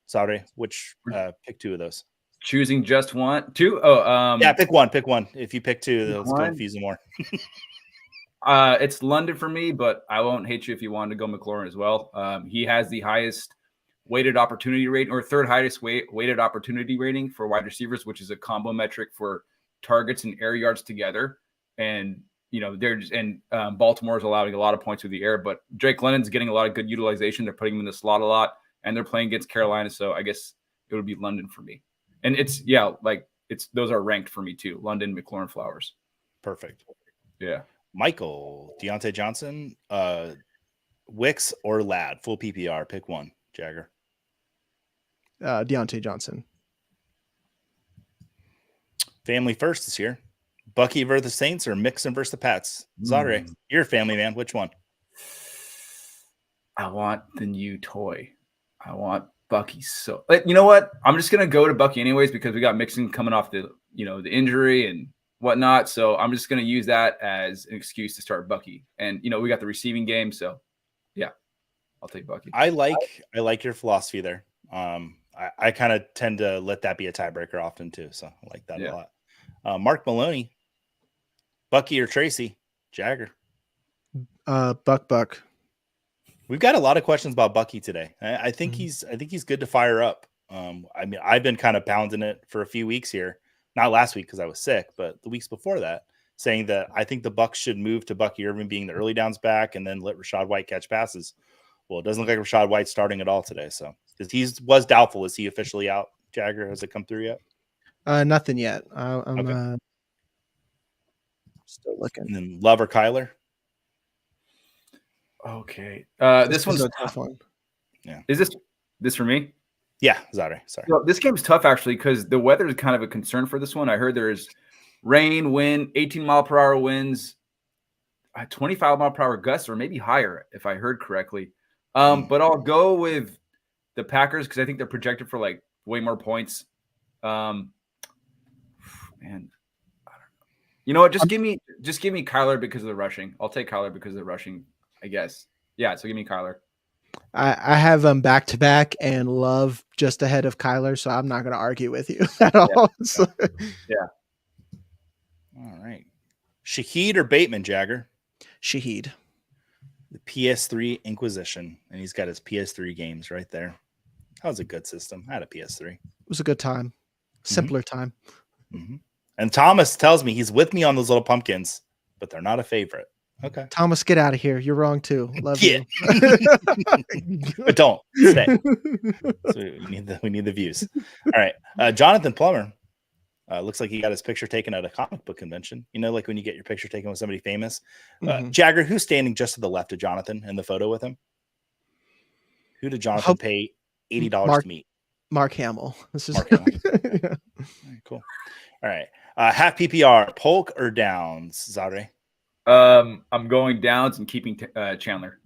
Sorry, which pick two of those. Choosing just one, two. Yeah, pick one. Pick one. If you pick two, let's go confuse them more. It's London for me, but I won't hate you if you wanted to go McLaurin as well. He has the highest weighted opportunity rate, or third highest weighted opportunity rating for wide receivers, which is a combo metric for targets and air yards together. And Baltimore is allowing a lot of points through the air, but Drake London's getting a lot of good utilization. They're putting him in the slot a lot, and they're playing against Carolina, so I guess it would be London for me. And those are ranked for me too. London, McLaurin, Flowers. Perfect. Yeah. Michael, Deontay Johnson, Wicks, or Ladd. Full PPR. Pick one, Jagger. Deontay Johnson. Family first this year. Bucky versus the Saints or Mixon versus the Pats? Zadre, you're a family man. Which one? I want the new toy. I want Bucky. So, you know what? I'm just gonna go to Bucky anyways because we got Mixon coming off the injury and whatnot. So I'm just gonna use that as an excuse to start Bucky. And we got the receiving game, so yeah, I'll take Bucky. I like your philosophy there. I kind of tend to let that be a tiebreaker often too. So I like that a lot. Mark Maloney, Bucky or Tracy? Jagger. Buck. We've got a lot of questions about Bucky today. I think he's good to fire up. I've been kind of pounding it for a few weeks here. Not last week because I was sick, but the weeks before that, saying that I think the Bucs should move to Bucky Irving being the early downs back and then let Rachaad White catch passes. Well, it doesn't look like Rachaad White's starting at all today. So because he was doubtful, is he officially out? Jagger, has it come through yet? Nothing yet. I'm still looking. And then Love or Kyler? Okay. This one's a tough one. Yeah. Is this for me? Yeah, sorry. Well, this game's tough actually because the weather is kind of a concern for this one. I heard there's rain, wind, 18-mile-per-hour winds, 25-mile-per-hour gusts, or maybe higher if I heard correctly. But I'll go with the Packers because I think they're projected for like way more points. Man, I don't know. You know what? Just give me Kyler because of the rushing. I'll take Kyler because of the rushing, I guess. Yeah, so give me Kyler. I have them back to back and Love just ahead of Kyler, so I'm not going to argue with you at all. Yeah. All right. Shaheed or Bateman, Jagger? Shaheed. The PS3 Inquisition, and he's got his PS3 games right there. That was a good system. I had a PS3. It was a good time. Simpler time. Mm-hmm. And Thomas tells me he's with me on those little pumpkins, but they're not a favorite. Okay. Thomas, get out of here. You're wrong too. Love you. But don't stay. So we need the views. All right. Jonathan Plummer. Looks like he got his picture taken at a comic book convention. Like when you get your picture taken with somebody famous. Jagger, who's standing just to the left of Jonathan in the photo with him? Who did Jonathan pay $80 to meet? Mark Hamill. This is Mark Hamill. Yeah. All right, cool. All right. Half PPR, Polk or Downs, Zadre? I'm going Downs and keeping Chandler.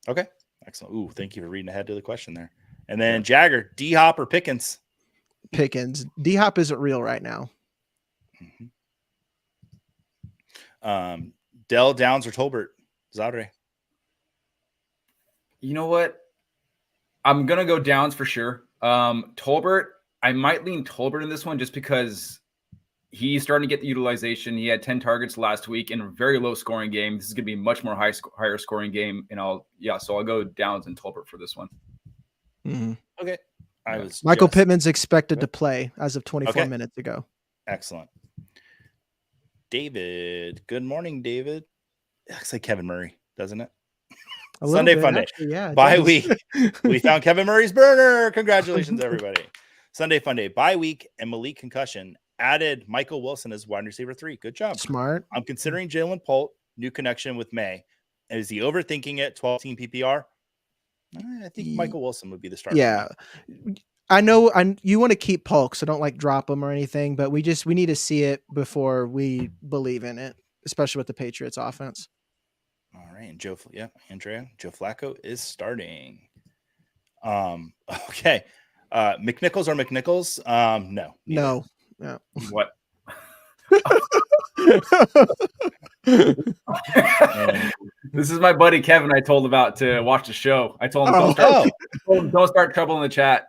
Okay. Excellent. Ooh, thank you for reading ahead to the question there. And then Jagger, D-Hop or Pickens? Pickens. D-Hop isn't real right now. Dell, Downs, or Tolbert? Zadre? You know what? I'm going to go Downs for sure. Tolbert, I might lean Tolbert in this one just because he's starting to get the utilization. He had 10 targets last week in a very low scoring game. This is going to be a much more higher scoring game. And so I'll go Downs and Tolbert for this one. Okay. Michael Pittman's expected to play as of 24 minutes ago. Excellent. David. Good morning, David. It looks like Kevin Murray, doesn't it? Sunday Fun Day. Yeah, bye week. We found Kevin Murray's burner. Congratulations, everybody. Sunday Fun Day. Bye week and Malik concussion. Added Michael Wilson as wide receiver 3. Good job. Smart. I'm considering Jalen Polt. New connection with May. Is he overthinking it? 12-team PPR? I think Michael Wilson would be the starter. Yeah. I know you want to keep Polk, so don't drop him or anything, but we need to see it before we believe in it, especially with the Patriots offense. All right, and Andrea, Joe Flacco is starting. Okay. McNichols or McNichols? No. No. What? This is my buddy Kevin I told about to watch the show. I told him don't start trouble in the chat.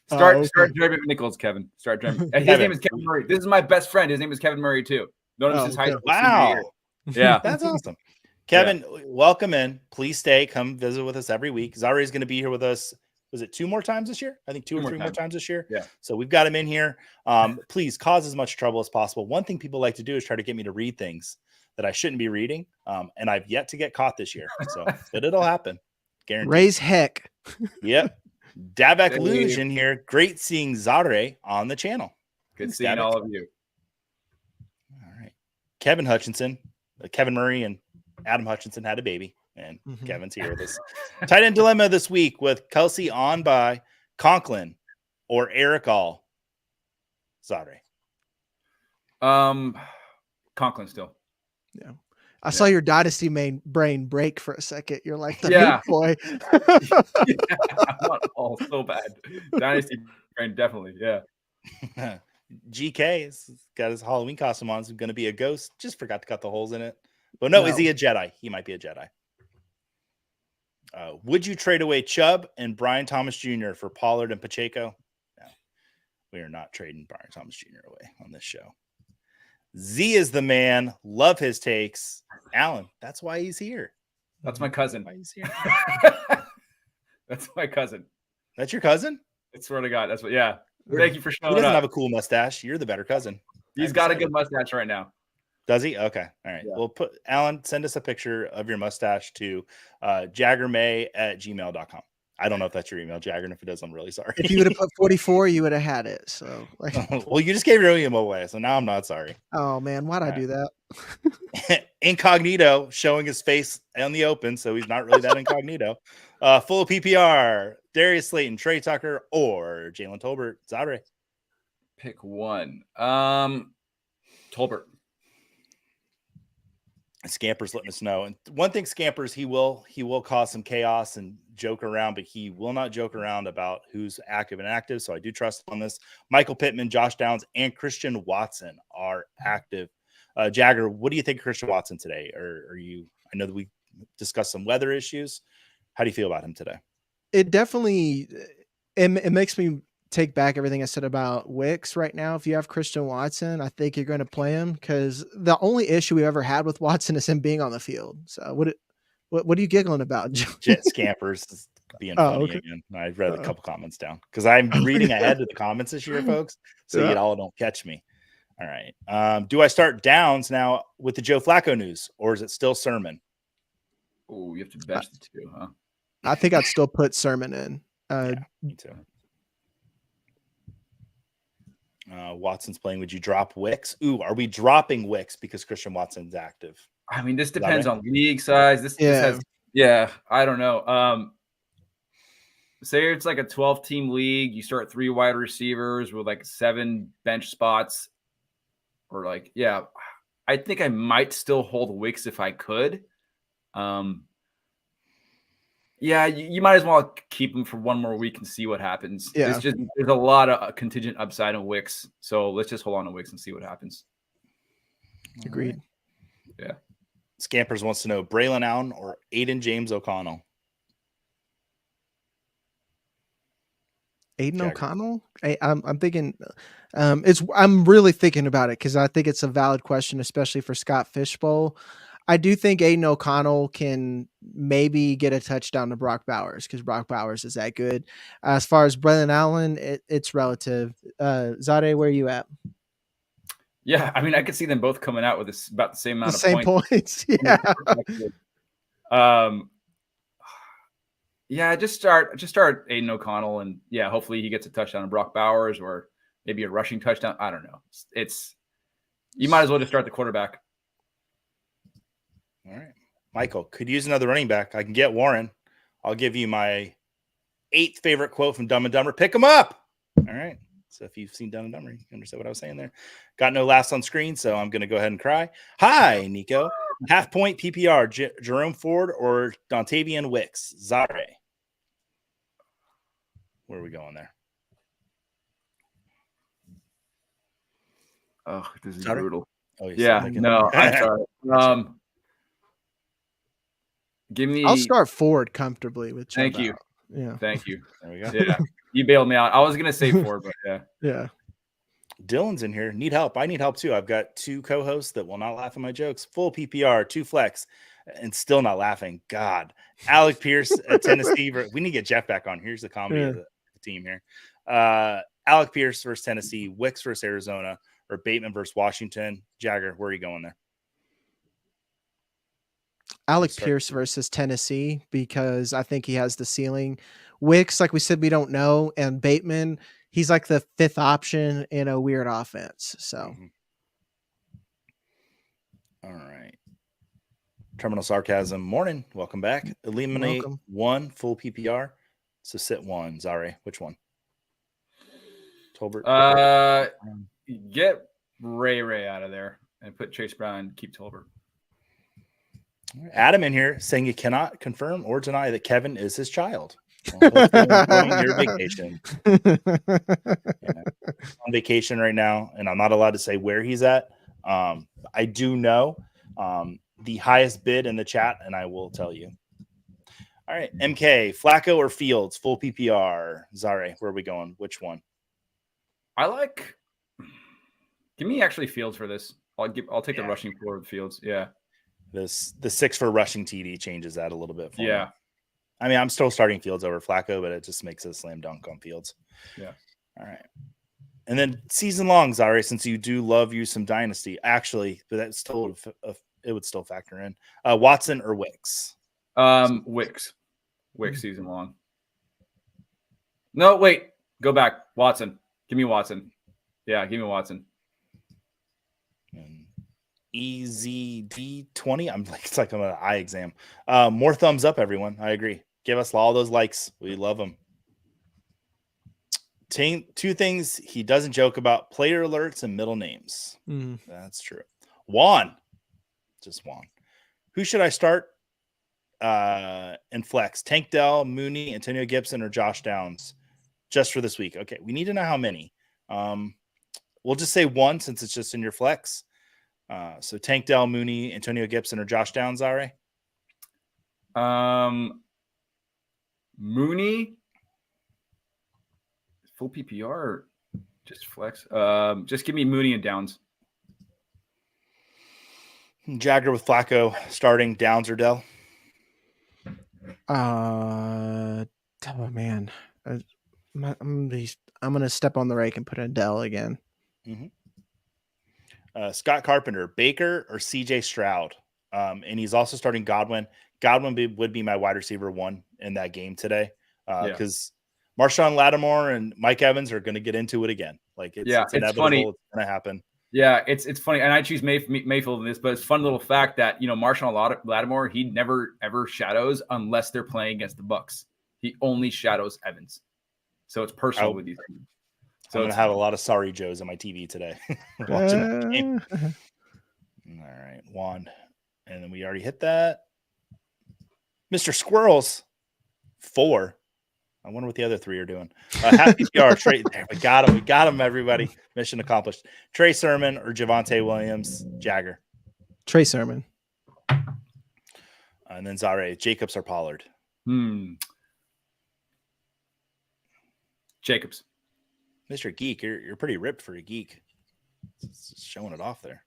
Start Jerry McNichols, Kevin. Start Jerry. His name is Kevin Murray. This is my best friend. His name is Kevin Murray too. Notice his high school senior year. Yeah. That's awesome. Kevin, welcome in. Please stay. Come visit with us every week. Zari is going to be here with us. Was it 2 more times this year? I think 2 or 3 more times this year. Yeah. So we've got him in here. Please cause as much trouble as possible. One thing people like to do is try to get me to read things that I shouldn't be reading. And I've yet to get caught this year. So but it'll happen. Guaranteed. Raise heck. Yep. Davak Illusion here. Great seeing Zare on the channel. Good seeing all of you. All right. Kevin Hutchinson, Kevin Murray and Adam Hutchinson had a baby, and Kevin's here with us. Tight end dilemma this week with Kelsey on by Conklin or Eric All. Zare. Conklin still. Yeah. I saw your dynasty brain break for a second. You're like the Hoop boy. I want all so bad. Dynasty brain, definitely. Yeah. GK has got his Halloween costume on. He's going to be a ghost. Just forgot to cut the holes in it. But no, is he a Jedi? He might be a Jedi. Would you trade away Chubb and Brian Thomas Jr. for Pollard and Pacheco? No, we are not trading Brian Thomas Jr. away on this show. Z is the man. Love his takes. Alan, that's why he's here. That's my cousin. Why he's here. That's my cousin. That's your cousin? I swear to God. That's what, yeah. Thank you for showing up. He doesn't have a cool mustache. You're the better cousin. He's got a good mustache right now. Does he? Okay. All right. Yeah. We'll Alan, send us a picture of your mustache to jaggermay@gmail.com. I don't know if that's your email, Jagger, and if it is, I'm really sorry. If you would have put 44, you would have had it. So, well, you just gave your email away, so now I'm not sorry. Oh man, why'd I do that? Incognito, showing his face on the open, so he's not really that incognito. Full of PPR, Darius Slayton, Trey Tucker, or Jalen Tolbert. Zare. Pick one. Tolbert. Scamper's letting us know. And one thing, Scampers, he will cause some chaos and joke around, but he will not joke around about who's active and inactive. So I do trust on this. Michael Pittman, Josh Downs, and Christian Watson are active. Jagger, what do you think of Christian Watson today? Or are you? I know that we discussed some weather issues. How do you feel about him today? It definitely it makes me take back everything I said about Wicks right now. If you have Christian Watson, I think you're going to play him because the only issue we ever had with Watson is him being on the field. So what are you giggling about? Jet Scampers is being funny again. I read a couple comments down because I'm reading ahead to the comments this year, folks. So you all don't catch me. All right. Do I start Downs now with the Joe Flacco news, or is it still Sermon? Oh, you have to bench the two, huh? I think I'd still put Sermon in. Me too. Watson's playing. Would you drop Wicks? Ooh, are we dropping Wicks because Christian Watson's active? I mean, this depends on league size. This has, I don't know. Say it's like a 12-team league. You start 3 wide receivers with like 7 bench spots. Or like, I think I might still hold Wicks if I could. You might as well keep him for one more week and see what happens. There's a lot of contingent upside on Wicks, so let's just hold on to Wicks and see what happens. Agreed. Yeah. Scampers wants to know Braylon Allen or Aiden James O'Connell. Aiden O'Connell? I'm thinking I'm really thinking about it because I think it's a valid question, especially for Scott Fishbowl. I do think Aiden O'Connell can maybe get a touchdown to Brock Bowers because Brock Bowers is that good. As far as Braylon Allen, it's relative. Zade, where are you at? Yeah, I mean, I could see them both coming out with about the same amount of points. Yeah. Just start Aiden O'Connell, and hopefully he gets a touchdown to Brock Bowers or maybe a rushing touchdown. I don't know. You might as well just start the quarterback. All right. Michael, could use another running back. I can get Warren. I'll give you my 8th favorite quote from Dumb and Dumber. Pick him up. All right. So if you've seen Dumb and Dumber, you understand what I was saying there. Got no laughs on screen, so I'm going to go ahead and cry. Hi, Nico. Half point PPR, Jerome Ford or Dontavian Wicks? Zare. Where are we going there? Oh, this is Sorry? brutal. Oh, yeah, no, I'm sorry. Give me. I'll start Ford comfortably with Chubb. Thank you. Out. Yeah. Thank you. There we go. Yeah. You bailed me out. I was going to say Ford, but yeah. Yeah. Dylan's in here. Need help. I need help too. I've got 2 co-hosts that will not laugh at my jokes. Full PPR, 2 flex, and still not laughing. God. Alec Pierce at Tennessee. We need to get Jeff back on. Here's the comedy of the team here. Alec Pierce versus Tennessee, Wicks versus Arizona, or Bateman versus Washington. Jagger, where are you going there? Alec Pierce versus Tennessee, because I think he has the ceiling. Wicks, like we said, we don't know. And Bateman, he's like the 5th option in a weird offense. So, all right. Terminal Sarcasm. Morning. Welcome back. Eliminate 1 full PPR. So sit 1. Zare, which one? Tolbert. Get Ray out of there and put Chase Brown. Keep Tolbert. Adam in here saying you cannot confirm or deny that Kevin is his child. On your vacation. On vacation right now, and I'm not allowed to say where he's at. I do know the highest bid in the chat, and I will tell you. All right, MK, Flacco or Fields, full PPR. Zare, where are we going? Which one? Give me actually Fields for this. I'll take the rushing forward Fields. Yeah. The 6 for rushing TD changes that a little bit for me. I mean, I'm still starting Fields over Flacco, but it just makes it a slam dunk on Fields. Yeah. All right. And then season long, Zare, since you do love you some dynasty, actually, but that's still it would still factor in. Watson or Wicks? Wicks season long. No, wait. Go back. Watson. Give me Watson. Yeah, give me Watson. EZD20. It's like I'm an eye exam. More thumbs up, everyone. I agree. Give us all those likes. We love them. 2 things he doesn't joke about: player alerts and middle names. That's true. Juan. Just Juan. Who should I start in flex? Tank Dell, Mooney, Antonio Gibson, or Josh Downs? Just for this week. Okay. We need to know how many. We'll just say 1 since it's just in your flex. So Tank Dell, Mooney, Antonio Gibson, or Josh Downs, Zare? Mooney, full PPR, or just flex? Just give me Mooney and Downs. Jagger with Flacco starting, Downs or Dell? Oh man, I'm gonna step on the rake and put in Dell again. Scott Carpenter, Baker or CJ Stroud? And he's also starting Godwin. Godwin would be my wide receiver 1 in that game today, because Marshawn Lattimore and Mike Evans are going to get into it again. Like it's inevitable. Funny. It's going to happen. Yeah, it's funny, and I choose Mayfield in this, but it's a fun little fact that Marshawn Lattimore, he never ever shadows unless they're playing against the Bucs. He only shadows Evans, so it's personal with these. So I'm going to have a lot of sorry Joes on my TV today watching that game. All right, Juan, and then we already hit that. Mr. Squirrels, 4. I wonder what the other 3 are doing. Happy PR, Trey. There, we got him. We got him, everybody. Mission accomplished. Trey Sermon or Javonte Williams? Jagger. Trey Sermon. And then Zare, Jacobs or Pollard? Jacobs. Mr. Geek, you're pretty ripped for a geek. It's showing it off there.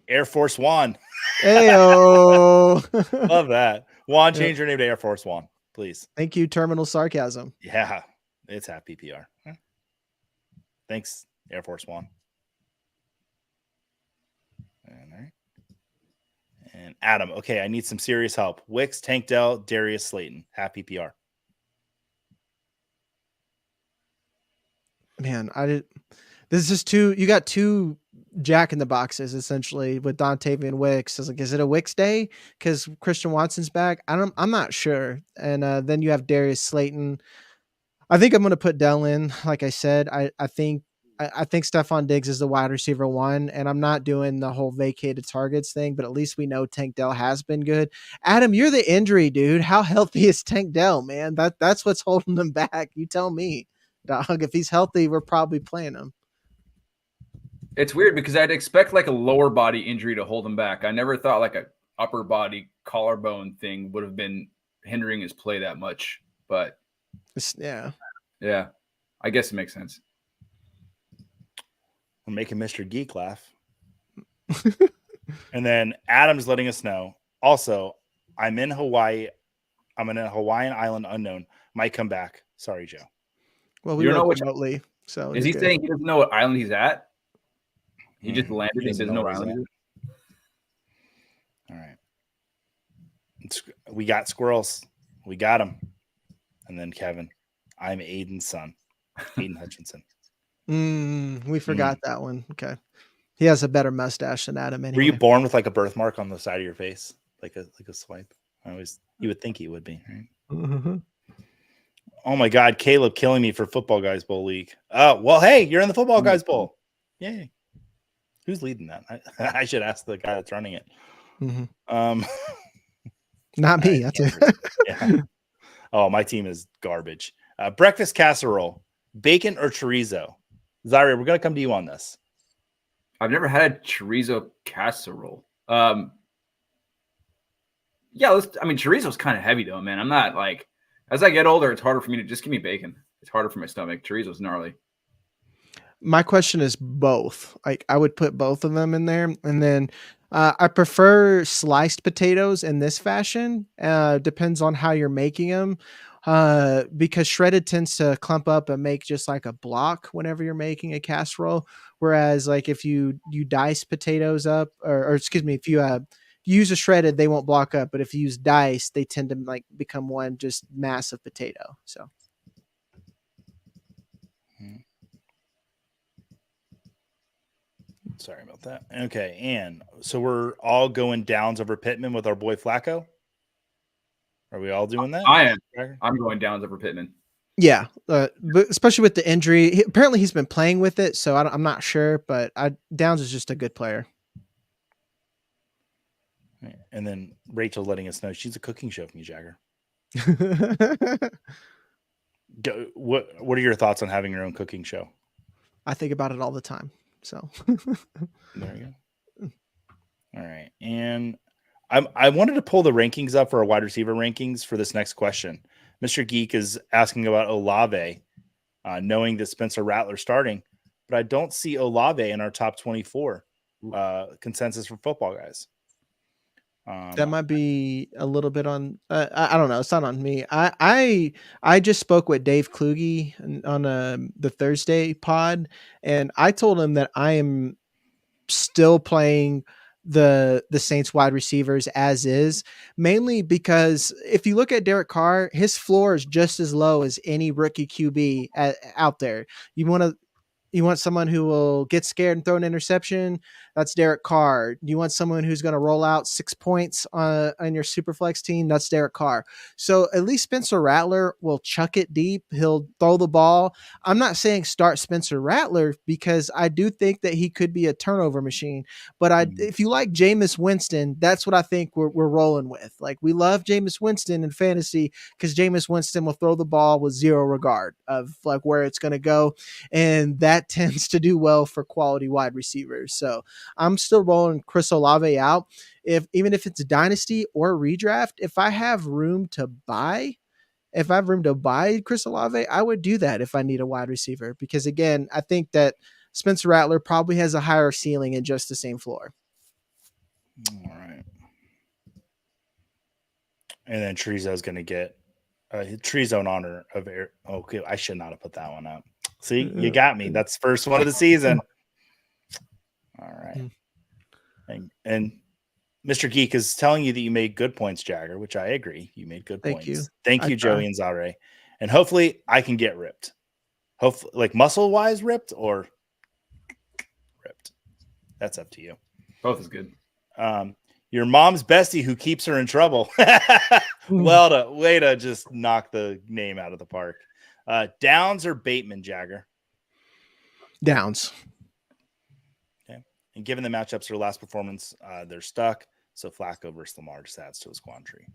Air Force One. Ayo. Love that. Juan, change your name to Air Force One, please. Thank you, Terminal Sarcasm. Yeah, it's half PPR. Thanks, Air Force One. All right. And Adam, okay, I need some serious help. Wicks, Tank Dell, Darius Slayton, half PPR. Man, this is just you got 2 Jack in the boxes essentially with Dontavian Wicks. I was like, is it a Wicks day because Christian Watson's back? I'm not sure. And then you have Darius Slayton. I think I'm going to put Dell in. Like I said, I think I think Stephon Diggs is the wide receiver 1, and I'm not doing the whole vacated targets thing, but at least we know Tank Dell has been good. Adam, you're the injury dude. How healthy is Tank Dell, man? That's what's holding him back. You tell me, dog. If he's healthy, we're probably playing him. It's weird because I'd expect like a lower body injury to hold him back. I never thought like a upper body collarbone thing would have been hindering his play that much, but yeah, I guess it makes sense. We're making Mr. Geek laugh. And then Adam's letting us know. Also, I'm in Hawaii. I'm in a Hawaiian island unknown. Might come back. Sorry, Joe. Well, we work remotely. So is he saying he doesn't know what island he's at? He just landed. He doesn't know where island. All right. We got squirrels. We got them. And then Kevin, I'm Aiden's son, Aiden Hutchinson. We forgot that one. Okay. He has a better mustache than Adam anyway. Were you born with like a birthmark on the side of your face? Like a swipe? You would think he would be, right? Mm-hmm. Oh my God, Caleb killing me for Football Guys Bowl League. Oh, well, hey, you're in the Football Guys Bowl. Yay. Who's leading that? I should ask the guy that's running it. Mm-hmm. Not me. That's it. Yeah. Oh, my team is garbage. Breakfast casserole, bacon or chorizo? Zaire, we're going to come to you on this. I've never had a chorizo casserole. Chorizo's kind of heavy though, man. I'm not like, as I get older, it's harder for me to just give me bacon. It's harder for my stomach. Chorizo's gnarly. My question is both. Like I would put both of them in there, and then I prefer sliced potatoes in this fashion. Depends on how you're making them, because shredded tends to clump up and make just like a block whenever you're making a casserole. Whereas like if you dice potatoes up, or excuse me, if you use a shredded, they won't block up. But if you use dice, they tend to like become one just massive potato. So. Sorry about that. Okay, and so we're all going Downs over Pittman with our boy Flacco? Are we all doing that? I am. I'm going Downs over Pittman. Yeah, but especially with the injury. Apparently he's been playing with it, so I'm not sure, but Downs is just a good player. And then Rachel letting us know she's a cooking show from you, Jagger. What are your thoughts on having your own cooking show? I think about it all the time. So there you go. All right. And I wanted to pull the rankings up for our wide receiver rankings for this next question. Mr. Geek is asking about Olave, knowing that Spencer Rattler starting, but I don't see Olave in our top 24 consensus for Football Guys. That might be a little bit on. I don't know. It's not on me. I just spoke with Dave Kluge on the Thursday pod, and I told him that I am still playing the Saints wide receivers as is, mainly because if you look at Derek Carr, his floor is just as low as any rookie QB out there. You want someone who will get scared and throw an interception? That's Derek Carr. You want someone who's going to roll out 6 points on your Superflex team? That's Derek Carr. So at least Spencer Rattler will chuck it deep. He'll throw the ball. I'm not saying start Spencer Rattler because I do think that he could be a turnover machine. But if you like Jameis Winston, that's what I think we're rolling with. Like we love Jameis Winston in fantasy because Jameis Winston will throw the ball with zero regard of like where it's going to go. And that tends to do well for quality wide receivers. So I'm still rolling Chris Olave out. Even if it's a dynasty or redraft, if I have room to buy Chris Olave, I would do that if I need a wide receiver. Because again, I think that Spencer Rattler probably has a higher ceiling and just the same floor. All right. And then Trezo's going to get Trezo in honor of Air. Okay, I should not have put that one up. See, you got me. That's the first one of the season. All right. And Mr. Geek is telling you that you made good points, Jagger, which I agree. You made good points. Thank you, Joey and Zare. And hopefully I can get ripped. Hopefully, like muscle-wise ripped or ripped. That's up to you. Both is good. Your mom's bestie who keeps her in trouble. Way to just knock the name out of the park. Downs or Bateman, Jagger? Downs. Okay. And given the matchups for last performance, they're stuck. So Flacco versus Lamar just adds to his quandary.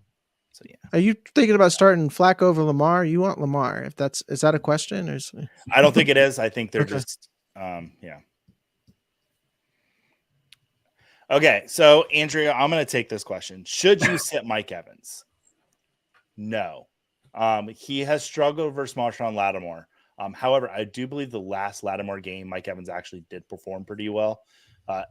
So yeah. Are you thinking about starting Flacco over Lamar? You want Lamar? Is that a question? Or I don't think it is. I think they're Okay. just yeah. Okay, so Andrea, I'm going to take this question. Should you sit Mike Evans? No. He has struggled versus Marshawn Lattimore. However, I do believe the last Lattimore game, Mike Evans actually did perform pretty well.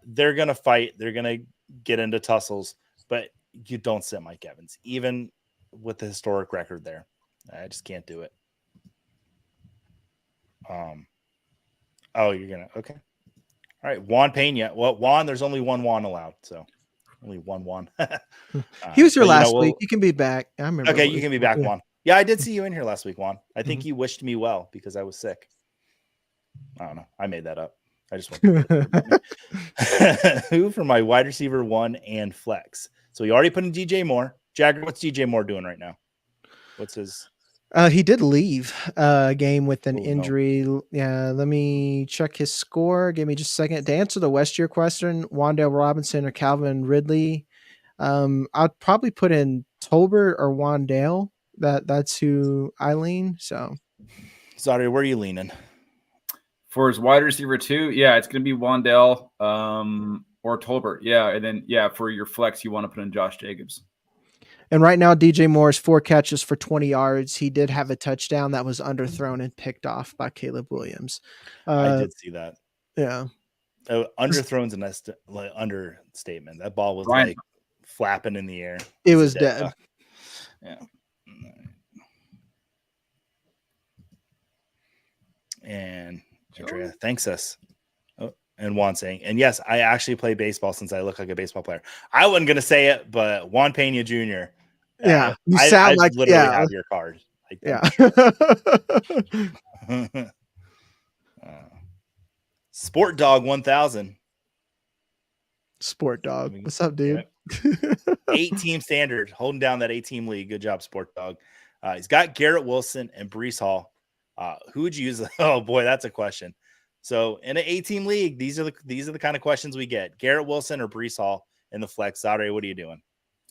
They're going to fight. They're going to get into tussles, but you don't sit Mike Evans, even with the historic record there. I just can't do it. Oh, you're going to, okay. All right, Juan Pena. Well, Juan, there's only one Juan allowed, so only one Juan. He was here last week. You can be back. I remember. Okay, you can be back, Juan. Yeah, I did see you in here last week, Juan. I think you wished me well because I was sick. I don't know. I made that up. I just want who for my wide receiver 1 and flex. So he already put in DJ Moore. Jagger, what's DJ Moore doing right now? What's his? He did leave a game with an injury. No. Yeah, let me check his score. Give me just a second. To answer the Westier question, Wan'Dale Robinson or Calvin Ridley. I'd probably put in Tolbert or Wan'Dale. That's who I lean. So, sorry, where are you leaning? For his wide receiver 2, yeah, it's going to be Wan'Dale or Tolbert. Yeah, and then, yeah, for your flex, you want to put in Josh Jacobs. And right now, DJ Moore's 4 catches for 20 yards. He did have a touchdown that was underthrown and picked off by Caleb Williams. I did see that. Yeah. Underthrown's an understatement. That ball was like flapping in the air. It was dead. Yeah. And Andrea thanks us. And Juan saying, and yes, I actually play baseball since I look like a baseball player. I wasn't going to say it, but Juan Pena Jr. Yeah, you sound like literally have your card. Yeah. Sport Dog 1000. Sport Dog. What's up, dude? 8-team standard, holding down that 8-team league. Good job, Sport Dog. He's got Garrett Wilson and Breece Hall. Who would you use? Oh boy, that's a question. So in an 8-team league, these are the kind of questions we get. Garrett Wilson or Breece Hall in the flex. Zare, what are you doing?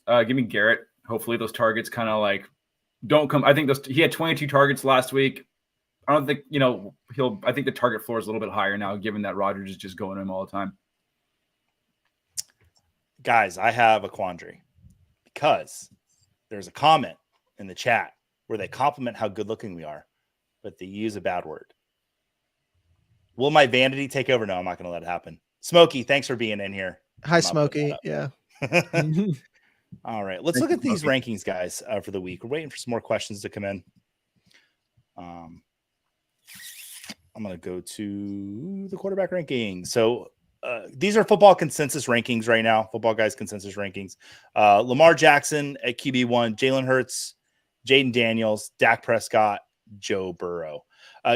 Give me Garrett. Hopefully those targets kind of like don't come. I think he had 22 targets last week. I don't think, I think the target floor is a little bit higher now, given that Rodgers is just going to him all the time. Guys, I have a quandary because there's a comment in the chat where they compliment how good looking we are, but they use a bad word. Will my vanity take over? No, I'm not going to let it happen. Smokey, thanks for being in here. Hi, Smokey. Yeah. All right. Let's look at these rankings, guys, for the week. We're waiting for some more questions to come in. I'm going to go to the quarterback rankings. So these are football consensus rankings right now. Football Guys consensus rankings. Lamar Jackson at QB1, Jalen Hurts, Jaden Daniels, Dak Prescott, Joe Burrow.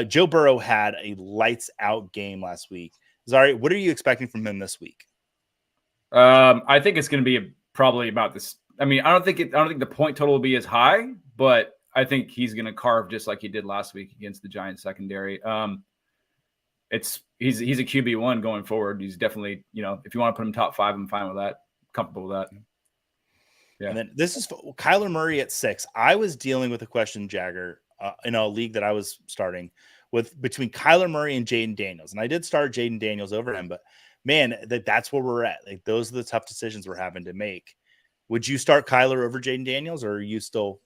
Joe Burrow had a lights out game last week. Zari, what are you expecting from him this week? I think it's going to be probably about this. I mean, I don't think the point total will be as high, but I think he's going to carve just like he did last week against the Giants secondary. He's a QB1 going forward. He's definitely, if you want to put him top 5, I'm fine with that. Comfortable with that. Yeah. And then this is Kyler Murray at 6. I was dealing with a question, Jagger, in a league that I was starting with between Kyler Murray and Jaden Daniels. And I did start Jaden Daniels over him, but man, that's where we're at. Like, those are the tough decisions we're having to make. Would you start Kyler over Jaden Daniels, or are you still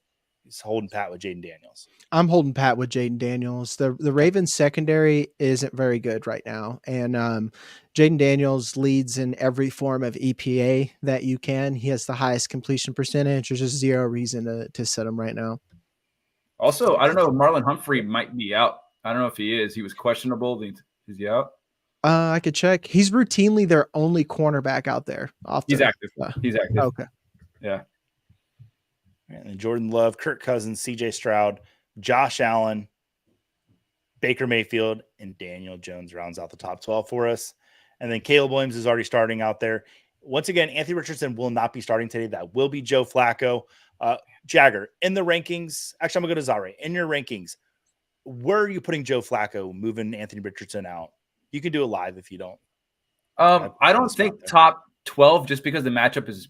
holding pat with Jaden Daniels? I'm holding pat with Jaden Daniels. The Ravens secondary isn't very good right now. And Jaden Daniels leads in every form of EPA that you can. He has the highest completion percentage. There's just zero reason to set him right now. Also, I don't know. Marlon Humphrey might be out. I don't know if he is. He was questionable. Is he out? I could check. He's routinely their only cornerback out there. He's active. He's active. Okay. Yeah. And then Jordan Love, Kirk Cousins, CJ Stroud, Josh Allen, Baker Mayfield, and Daniel Jones rounds out the top 12 for us. And then Caleb Williams is already starting out there. Once again, Anthony Richardson will not be starting today. That will be Joe Flacco. Jagger, in the rankings, actually, I'm going to go to Zare. In your rankings, where are you putting Joe Flacco, moving Anthony Richardson out? You can do it live if you don't. I don't think top 12 just because the matchup is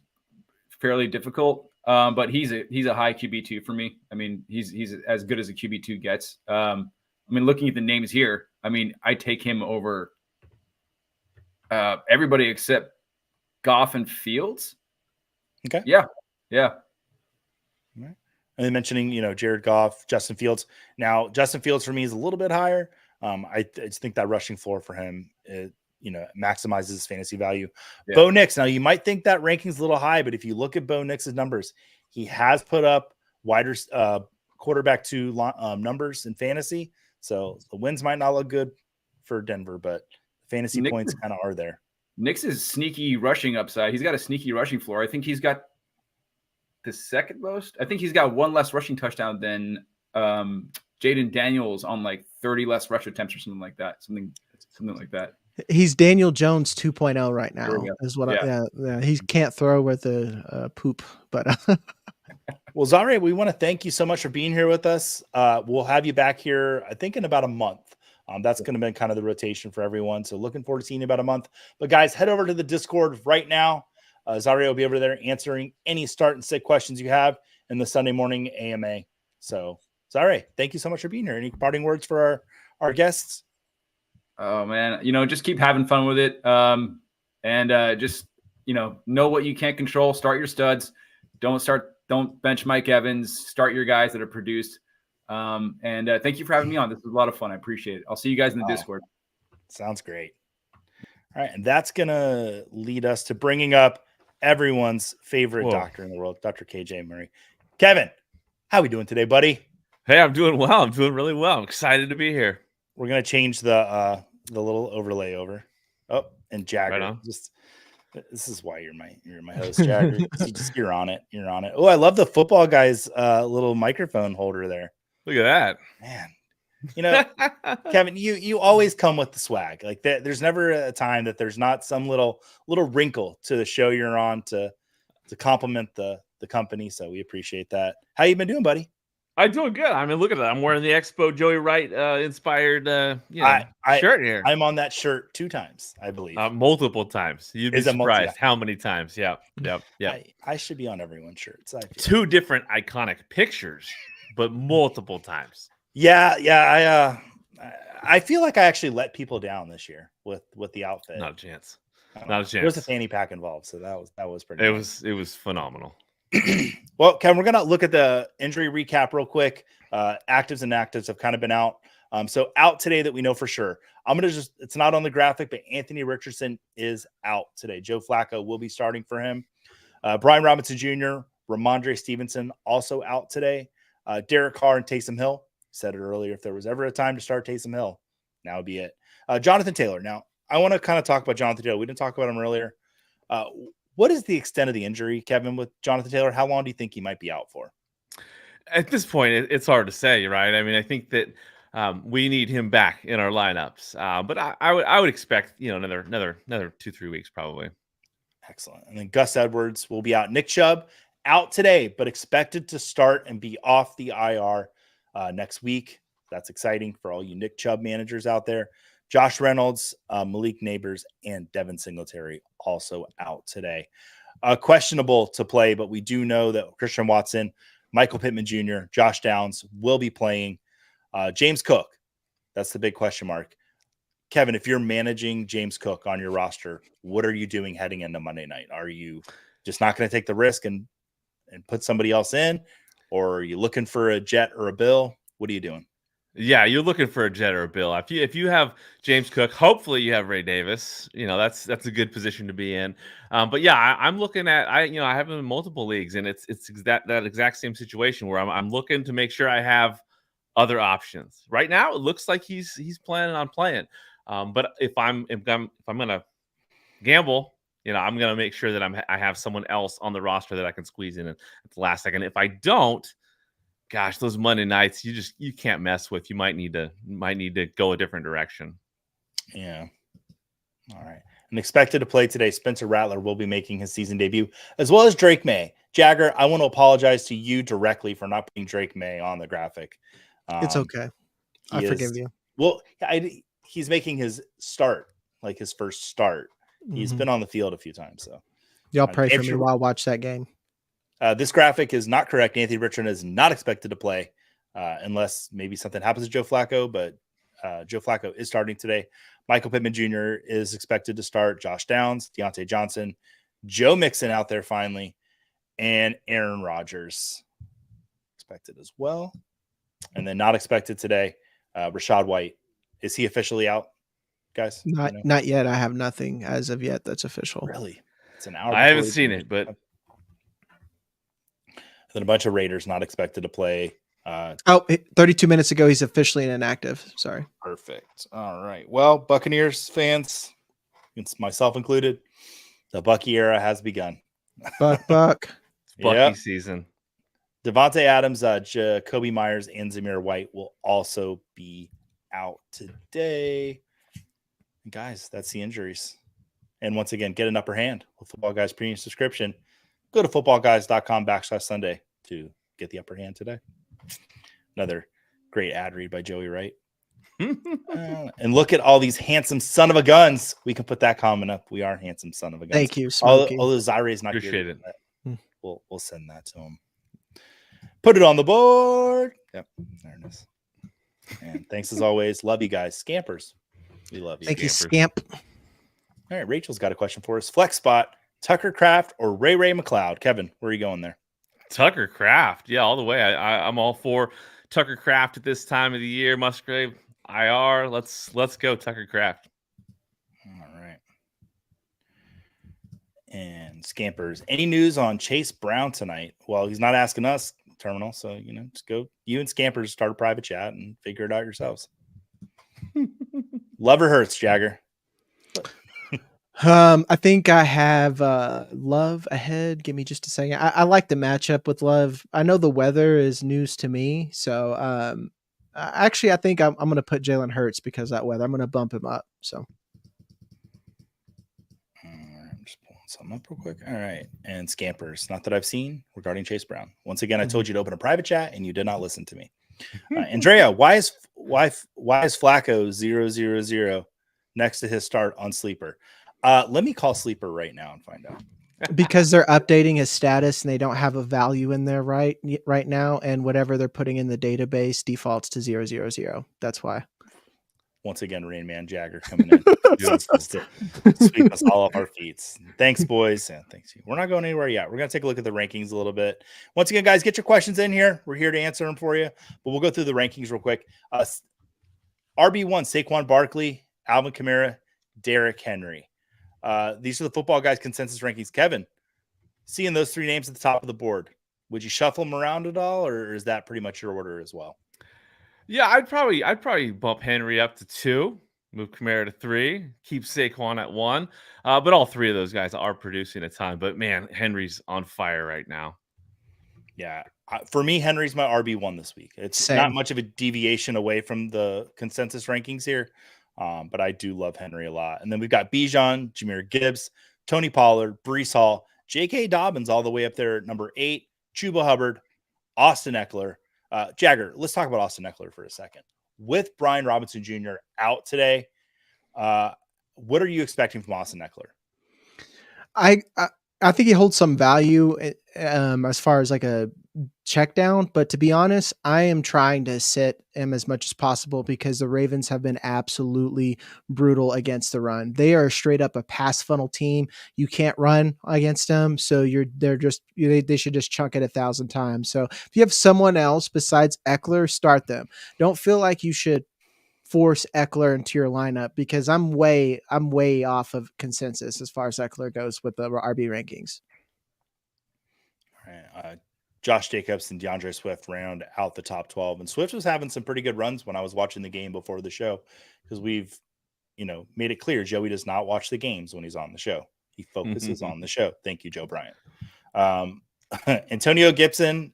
fairly difficult. But he's a high QB2 for me. I mean, he's as good as a QB2 gets. I mean, looking at the names here, I mean, I take him over everybody except Goff and Fields. Okay. Yeah. Right. And then mentioning, Jared Goff, Justin Fields. Now, Justin Fields for me is a little bit higher. I just think that rushing floor for him, maximizes his fantasy value. Yeah. Bo Nix. Now, you might think that ranking's a little high, but if you look at Bo Nix's numbers, he has put up wider quarterback 2 numbers in fantasy. So the wins might not look good for Denver, but fantasy points kind of are there. Nix's sneaky rushing upside. He's got a sneaky rushing floor. I think he's got the second most. I think he's got 1 less rushing touchdown than Jaden Daniels on like 30 less rush attempts or something like that. Something like that. He's Daniel Jones 2.0 right now. Is what he can't throw with a poop, but well, Zare, we want to thank you so much for being here with us. We'll have you back here, I think, in about a month. That's going to be kind of the rotation for everyone. So looking forward to seeing you about a month. But guys, head over to the Discord right now. Zare will be over there answering any start and sit questions you have in the Sunday morning AMA. So Zare, thank you so much for being here. Any parting words for our guests? Oh man, just keep having fun with it. And just, know what you can't control. Start your studs. Don't bench Mike Evans. Start your guys that are produced. And thank you for having me on. This was a lot of fun. I appreciate it. I'll see you guys in the Discord. Sounds great. All right. And that's going to lead us to bringing up everyone's favorite doctor in the world, Dr. KJ Murray. Kevin, how are we doing today, buddy? Hey, I'm doing well. I'm doing really well. I'm excited to be here. We're going to change the little overlay over. Oh, and Jagger. Right on. This is why you're my host, Jagger. You're on it. You're on it. Oh, I love the Football Guys little microphone holder there. Look at that, man. Kevin, you always come with the swag. Like that, there's never a time that there's not some little wrinkle to the show you're on to compliment the company. So we appreciate that. How you been doing, buddy? I'm doing good. I mean, look at that. I'm wearing the Expo Joey Wright inspired shirt here. I'm on that shirt 2 times, I believe. Multiple times. You'd be surprised how many times. Yep. I should be on everyone's shirts. 2 different iconic pictures, but multiple times. Yeah. I feel like I actually let people down this year with the outfit. Not a chance. Not a chance. There was a fanny pack involved, so that was pretty. It was phenomenal. Well, Kevin, we're going to look at the injury recap real quick. Actives and inactives have kind of been out. So out today that we know for sure. I'm going to it's not on the graphic, but Anthony Richardson is out today. Joe Flacco will be starting for him. Brian Robinson Jr., Ramondre Stevenson also out today. Derek Carr and Taysom Hill. Said it earlier. If there was ever a time to start Taysom Hill, now would be it. Jonathan Taylor. Now, I want to kind of talk about Jonathan Taylor. We didn't talk about him earlier. What is the extent of the injury, Kevin, with Jonathan Taylor? How long do you think he might be out for? At this point, it's hard to say, right? I mean, I think that we need him back in our lineups, but I would expect another 2-3 weeks probably. Excellent. And then Gus Edwards will be out. Nick Chubb out today, but expected to start and be off the IR next week. That's exciting for all you Nick Chubb managers out there. Josh Reynolds, Malik Neighbors, and Devin Singletary also out today. Questionable to play, but we do know that Christian Watson, Michael Pittman Jr., Josh Downs will be playing. James Cook, that's the big question mark. Kevin, if you're managing James Cook on your roster, what are you doing heading into Monday night? Are you just not going to take the risk and put somebody else in? Or are you looking for a Jet or a Bill? What are you doing? Yeah, you're looking for a Jet or a Bill. If you have James Cook, hopefully you have Ray Davis. That's a good position to be in. But yeah, I'm looking at I have him in multiple leagues, and it's that exact same situation where I'm looking to make sure I have other options. Right now, it looks like he's planning on playing. But if I'm gonna gamble, I'm gonna make sure that I have someone else on the roster that I can squeeze in at the last second. If I don't, gosh, those Monday nights you can't mess with. You might need to go a different direction. Yeah. All right. And expected to play today, Spencer Rattler will be making his season debut, as well as Drake May. Jagger, I want to apologize to you directly for not putting Drake May on the graphic. It's okay. I forgive you. Well, he's making his start, like his first start. He's been on the field a few times. So y'all pray for me while I watch that game. This graphic is not correct. Anthony Richardson is not expected to play unless maybe something happens to Joe Flacco, but Joe Flacco is starting today. Michael Pittman Jr. is expected to start. Josh Downs, Deontay Johnson, Joe Mixon out there finally, and Aaron Rodgers expected as well. And then not expected today, Rachaad White. Is he officially out, guys? Not yet. I have nothing as of yet that's official. Really? It's an hour. I haven't seen it, but then a bunch of Raiders not expected to play. 32 minutes ago, he's officially inactive. Sorry. Perfect. All right. Well, Buccaneers fans, it's myself included, the Bucky era has begun. Buck. It's Bucky season. Devontae Adams, Jacoby Myers, and Zamir White will also be out today. And guys, that's the injuries. And once again, get an upper hand with Football Guys premium subscription. Go to footballguys.com/Sunday to get the upper hand today. Another great ad read by Joey Wright. And look at all these handsome son of a guns. We can put that comment up. We are handsome son of a guns. Thank you, Smokey. Although Zaire is not Appreciate here, it. We'll send that to him. Put it on the board. Yep, there it is. And thanks as always. Love you guys. Scampers. We love you. Thank you, Scampers. Scamp. All right, Rachel's got a question for us. Flex spot, Tucker Kraft or Ray McLeod? Kevin, where are you going there? Tucker Kraft. Yeah, all the way. I'm all for Tucker Kraft at this time of the year. Musgrave, IR. Let's go Tucker Kraft. All right. And Scampers, any news on Chase Brown tonight? Well, he's not asking us, Terminal, so just go. You and Scampers start a private chat and figure it out yourselves. Love or hurts, Jagger? I think I have Love ahead. Give me just a second. I like the matchup with Love. I know the weather is news to me, so actually, I think I'm going to put Jalen Hurts because of that weather. I'm going to bump him up. So. I'm just pulling something up real quick. All right. And Scampers, not that I've seen regarding Chase Brown. Once again, I told you to open a private chat and you did not listen to me. Andrea, why is Flacco 000 next to his start on Sleeper? Let me call Sleeper right now and find out. Because they're updating his status and they don't have a value in there right now, and whatever they're putting in the database defaults to 000. That's why. Once again, Rain Man Jagger coming in to sweep us all off our feet. Thanks, boys. And thanks. We're not going anywhere yet. We're going to take a look at the rankings a little bit. Once again, guys, get your questions in here. We're here to answer them for you, but we'll go through the rankings real quick. RB1, Saquon Barkley, Alvin Kamara, Derrick Henry. These are the Football Guys consensus rankings. Kevin, seeing those three names at the top of the board, would you shuffle them around at all, or is that pretty much your order as well? Yeah, I'd probably bump Henry up to 2, move Kamara to 3, keep Saquon at 1. But all three of those guys are producing a ton. But man, Henry's on fire right now. Yeah, for me, Henry's my RB1 this week. It's not much of a deviation away from the consensus rankings here. But I do love Henry a lot. And then we've got Bijan, Jahmyr Gibbs, Tony Pollard, Breece Hall, J.K. Dobbins all the way up there at number 8, Chuba Hubbard, Austin Eckler. Jagger, let's talk about Austin Eckler for a second. With Brian Robinson Jr. out today, what are you expecting from Austin Eckler? I think he holds some value as far as like a check down, but to be honest, I am trying to sit him as much as possible because the Ravens have been absolutely brutal against the run. They are straight up a pass funnel team. You can't run against them, so they should just chunk it 1,000 times. So if you have someone else besides Eckler, start them. Don't feel like you should force Eckler into your lineup because I'm way off of consensus as far as Eckler goes with the RB rankings. All right. Josh Jacobs and DeAndre Swift round out the top 12. And Swift was having some pretty good runs when I was watching the game before the show because we've, made it clear Joey does not watch the games when he's on the show. He focuses on the show. Thank you, Joe Bryant. Antonio Gibson,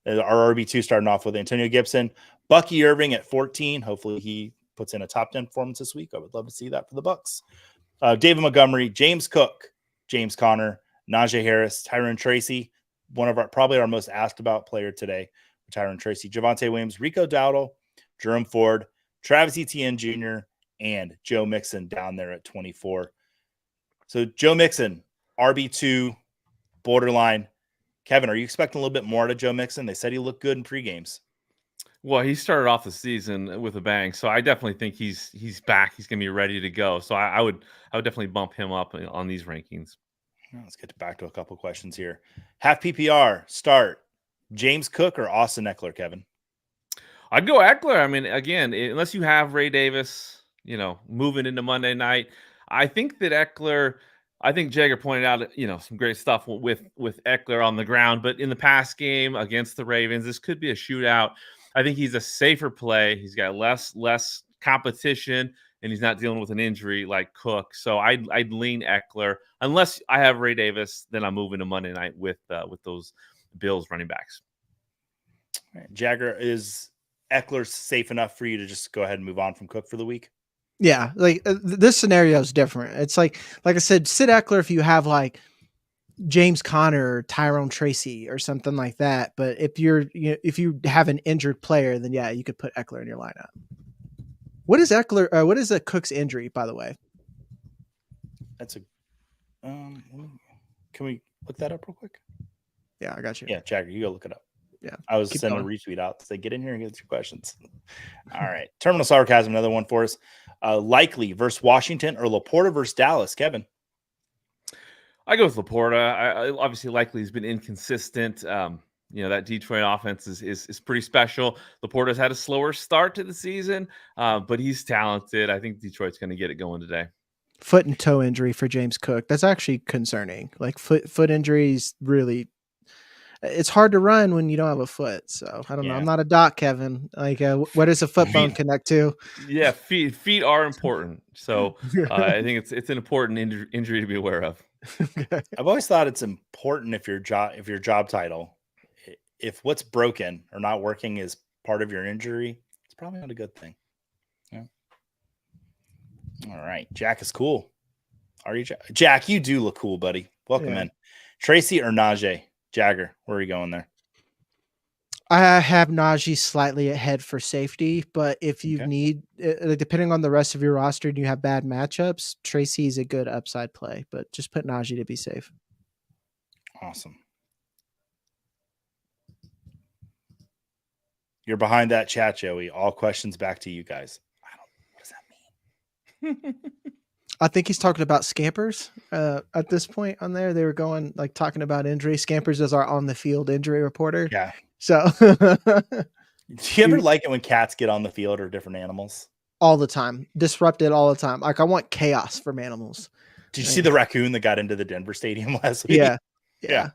our RB2 starting off with Antonio Gibson, Bucky Irving at 14. Hopefully he puts in a top 10 performance this week. I would love to see that for the Bucks. David Montgomery, James Cook, James Conner, Najee Harris, Tyron Tracy, one of probably our most asked about player today, Tyron Tracy, Javonte Williams, Rico Dowdle, Jerome Ford, Travis Etienne Jr., and Joe Mixon down there at 24. So Joe Mixon, RB2, borderline. Kevin, are you expecting a little bit more to Joe Mixon? They said he looked good in pre-games. Well, he started off the season with a bang, so I definitely think he's back. He's going to be ready to go. So I would definitely bump him up on these rankings. Let's get back to a couple questions here. Half PPR start James Cook or Austin Eckler, Kevin? I'd go Eckler. I mean, again, unless you have Ray Davis, moving into Monday night, I think that Eckler. I think Jagger pointed out, some great stuff with Eckler on the ground, but in the past game against the Ravens, this could be a shootout. I think he's a safer play. He's got less competition, and he's not dealing with an injury like Cook. So I'd lean Eckler. Unless I have Ray Davis, then I'm moving to Monday night with those Bills running backs. All right. Jagger, is Eckler safe enough for you to just go ahead and move on from Cook for the week? Yeah, like this scenario is different. It's like I said, sit Eckler if you have like James Conner or Tyrone Tracy or something like that. But if if you have an injured player, then yeah, you could put Eckler in your lineup. What is Eckler? What is a Cook's injury, by the way? That's a. Can we look that up real quick? Yeah, I got you. Yeah, Jagger, you go look it up. Yeah, I was sending a retweet out to say, get in here and get your questions. All right. Terminal sarcasm, another one for us. Likely versus Washington or Laporta versus Dallas, Kevin? I go with Laporta. I obviously Likely has been inconsistent. That Detroit offense is pretty special. Laporta's had a slower start to the season, but he's talented. I think Detroit's going to get it going today. Foot and toe injury for James Cook. That's actually concerning. Like foot injuries really. It's hard to run when you don't have a foot. So I don't know. I'm not a doc, Kevin. Like, where does a foot bone connect to? Yeah, feet are important. So I think it's an important injury to be aware of. I've always thought it's important if your job title, if what's broken or not working is part of your injury, it's probably not a good thing. Yeah. All right, Jack is cool. Are you, Jack? You do look cool, buddy. Welcome in. Tracy or Najee? Jagger, where are you going there? I have Najee slightly ahead for safety, but if you need, depending on the rest of your roster and you have bad matchups, Tracy is a good upside play, but just put Najee to be safe. Awesome. You're behind that chat, Joey. All questions back to you guys. What does that mean? I think he's talking about Scampers at this point on there. They were talking about injury. Scampers is our on the field injury reporter. Yeah. So do you ever like it when cats get on the field or different animals? All the time. Disrupted all the time. Like I want chaos from animals. Did you see the raccoon that got into the Denver stadium last week? Yeah.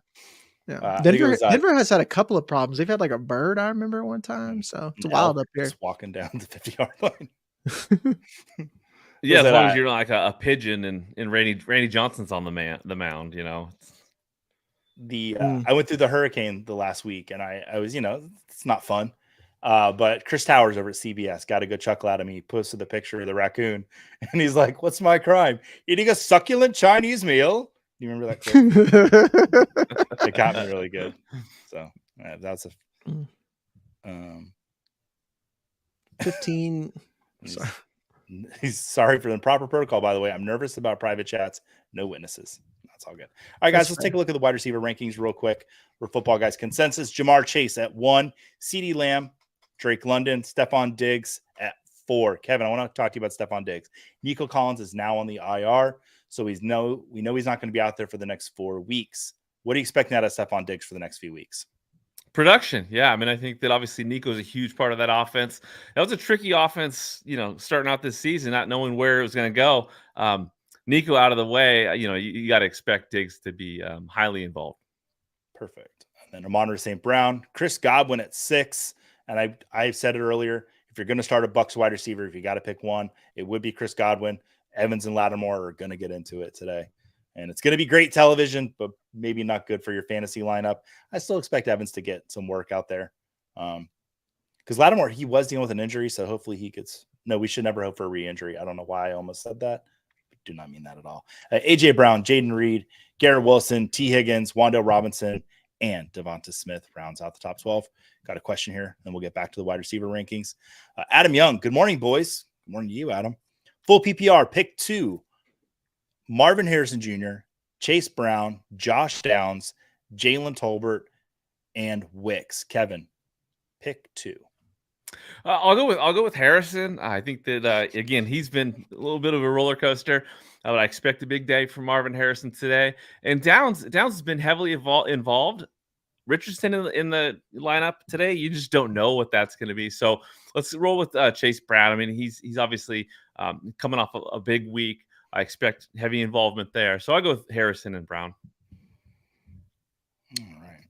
Denver has had a couple of problems. They've had like a bird, I remember one time. So it's wild up here. Just walking down the 50-yard line. Yeah, as long as you're like a pigeon and Randy Johnson's on the mound, I went through the hurricane the last week, and I was, it's not fun. But Chris Towers over at CBS got a good chuckle out of me. He posted the picture of the raccoon, and he's like, "What's my crime? Eating a succulent Chinese meal." Do you remember that clip? It got me really good. So that's a 15. Sorry. He's sorry for the proper protocol, by the way. I'm nervous about private chats. No witnesses. That's all good. All right, guys, let's take a look at the wide receiver rankings real quick. For Football Guys consensus, Jamar Chase at 1, CeeDee Lamb, Drake London, Stephon Diggs at 4. Kevin, I want to talk to you about Stephon Diggs. Nico Collins is now on the IR, so we know he's not going to be out there for the next 4 weeks. What are you expecting out of Stephon Diggs for the next few weeks? Production. Yeah. I mean, I think that obviously Nico is a huge part of that offense. That was a tricky offense, starting out this season, not knowing where it was going to go. Nico out of the way, you got to expect Diggs to be highly involved. Perfect. And then Amon-Ra St. Brown, Chris Godwin at 6. And I said it earlier, if you're going to start a Bucs wide receiver, if you got to pick one, it would be Chris Godwin. Evans and Lattimore are going to get into it today. And it's going to be great television, but maybe not good for your fantasy lineup. I still expect Evans to get some work out there. Because Lattimore, he was dealing with an injury, so hopefully he gets – no, we should never hope for a re-injury. I don't know why I almost said that. I do not mean that at all. A.J. Brown, Jaden Reed, Garrett Wilson, T. Higgins, Wan'Dale Robinson, and Devonta Smith rounds out the top 12. Got a question here, and we'll get back to the wide receiver rankings. Adam Young, good morning, boys. Good morning to you, Adam. Full PPR, pick 2, Marvin Harrison Jr., Chase Brown, Josh Downs, Jalen Tolbert, and Wicks. Kevin, pick 2. I'll go with Harrison. I think that again, he's been a little bit of a roller coaster. I expect a big day from Marvin Harrison today. And Downs has been heavily involved. Richardson in the lineup today, you just don't know what that's going to be. So let's roll with Chase Brown. I mean, he's obviously coming off a big week. I expect heavy involvement there. So I'll go with Harrison and Brown. All right.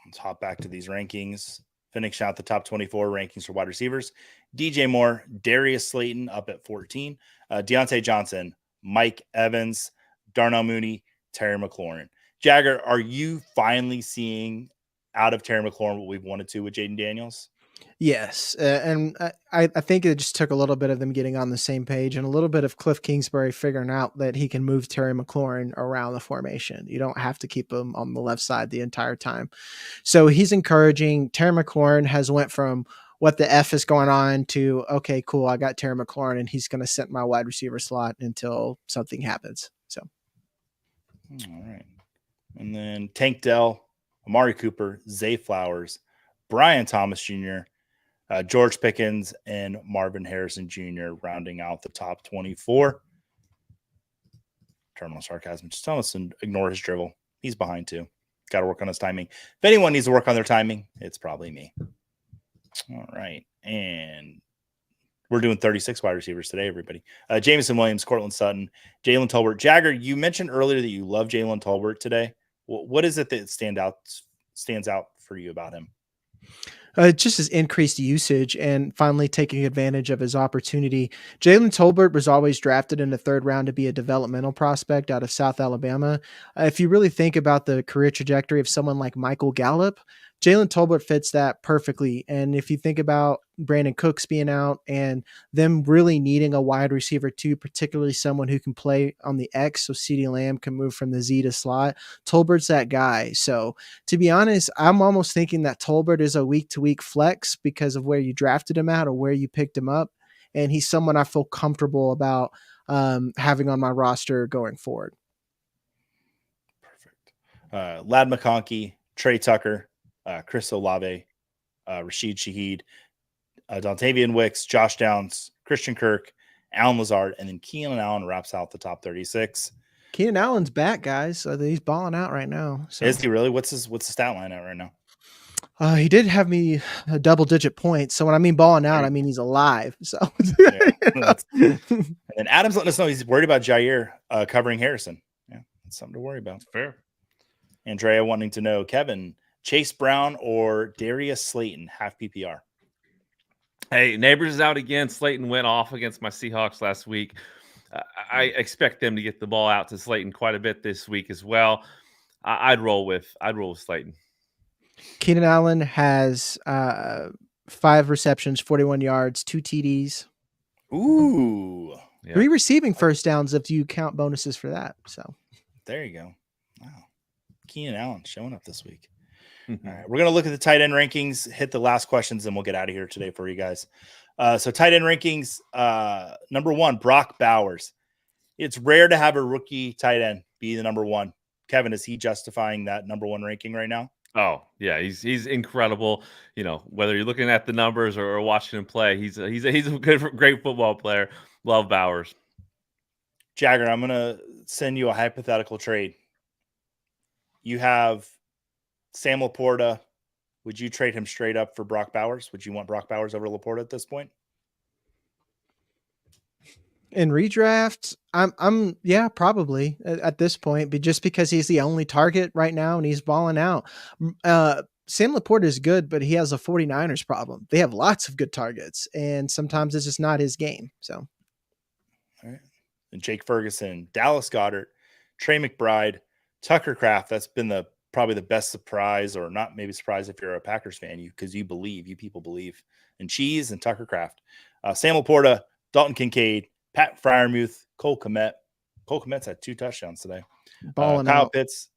Let's hop back to these rankings. Finish out the top 24 rankings for wide receivers. DJ Moore, Darius Slayton up at 14. Deontay Johnson, Mike Evans, Darnell Mooney, Terry McLaurin. Jagger, are you finally seeing out of Terry McLaurin what we've wanted to with Jaden Daniels? Yes, and I think it just took a little bit of them getting on the same page and a little bit of Cliff Kingsbury figuring out that he can move Terry McLaurin around the formation. You don't have to keep him on the left side the entire time. So he's encouraging. Terry McLaurin has went from what the F is going on to, okay, cool, I got Terry McLaurin, and he's going to sit in my wide receiver slot until something happens. So, all right. And then Tank Dell, Amari Cooper, Zay Flowers, Brian Thomas Jr., George Pickens, and Marvin Harrison Jr. rounding out the top 24. Terminal sarcasm. Just tell us to ignore his drivel. He's behind too. Got to work on his timing. If anyone needs to work on their timing, it's probably me. All right. And we're doing 36 wide receivers today, everybody. Jameson Williams, Cortland Sutton, Jalen Tolbert. Jagger, you mentioned earlier that you love Jalen Tolbert today. What is it that stands out for you about him? Just his increased usage and finally taking advantage of his opportunity. Jalen Tolbert was always drafted in the 3rd round to be a developmental prospect out of South Alabama. If you really think about the career trajectory of someone like Michael Gallup, Jalen Tolbert fits that perfectly. And if you think about Brandon Cooks being out and them really needing a wide receiver too, particularly someone who can play on the X so CeeDee Lamb can move from the Z to slot, Tolbert's that guy. So to be honest, I'm almost thinking that Tolbert is a week-to-week flex because of where you drafted him at or where you picked him up. And he's someone I feel comfortable about having on my roster going forward. Perfect. Ladd McConkey, Trey Tucker, Chris Olave, Rashid Shaheed, Dontavian Wicks, Josh Downs, Christian Kirk, Alan Lazard, and then Keenan Allen wraps out the top 36. Keenan Allen's back, guys. So he's balling out right now. So. Is he really? What's the stat line at right now? He did have me a double-digit points. So when I mean balling out, I mean he's alive. So and then Adam's letting us know he's worried about Jair covering Harrison. Yeah, that's something to worry about. Fair. Andrea wanting to know, Kevin, Chase Brown or Darius Slayton, half PPR? Hey, Neighbors is out again. Slayton went off against my Seahawks last week. I expect them to get the ball out to Slayton quite a bit this week as well. I'd roll with Slayton. Keenan Allen has 5 receptions, 41 yards, 2 TDs. Ooh. 3 receiving first downs if you count bonuses for that. So there you go. Wow. Keenan Allen showing up this week. All right. We're going to look at the tight end rankings, hit the last questions, and we'll get out of here today for you guys. So tight end rankings, number 1, Brock Bowers. It's rare to have a rookie tight end be the number 1. Kevin, is he justifying that number 1 ranking right now? Oh yeah, he's incredible. You know, whether you're looking at the numbers or watching him play, he's a great football player. Love Bowers. Jagger, I'm gonna send you a hypothetical trade. You have Sam Laporta. Would you trade him straight up for Brock Bowers? Would you want Brock Bowers over Laporta at this point? In redraft, I'm yeah, probably at this point, but just because he's the only target right now and he's balling out. Sam Laporta is good, but he has a 49ers problem. They have lots of good targets, and sometimes it's just not his game. So, all right. And Jake Ferguson, Dallas Goedert, Trey McBride, Tucker Kraft. That's been probably the best surprise, or not maybe surprise if you're a Packers fan, you people believe in Cheese and Tucker Kraft. Sam Laporta, Dalton Kincaid, Pat Freiermuth, Cole Kmet. Cole Kmet's had 2 touchdowns today. Kyle Pitts,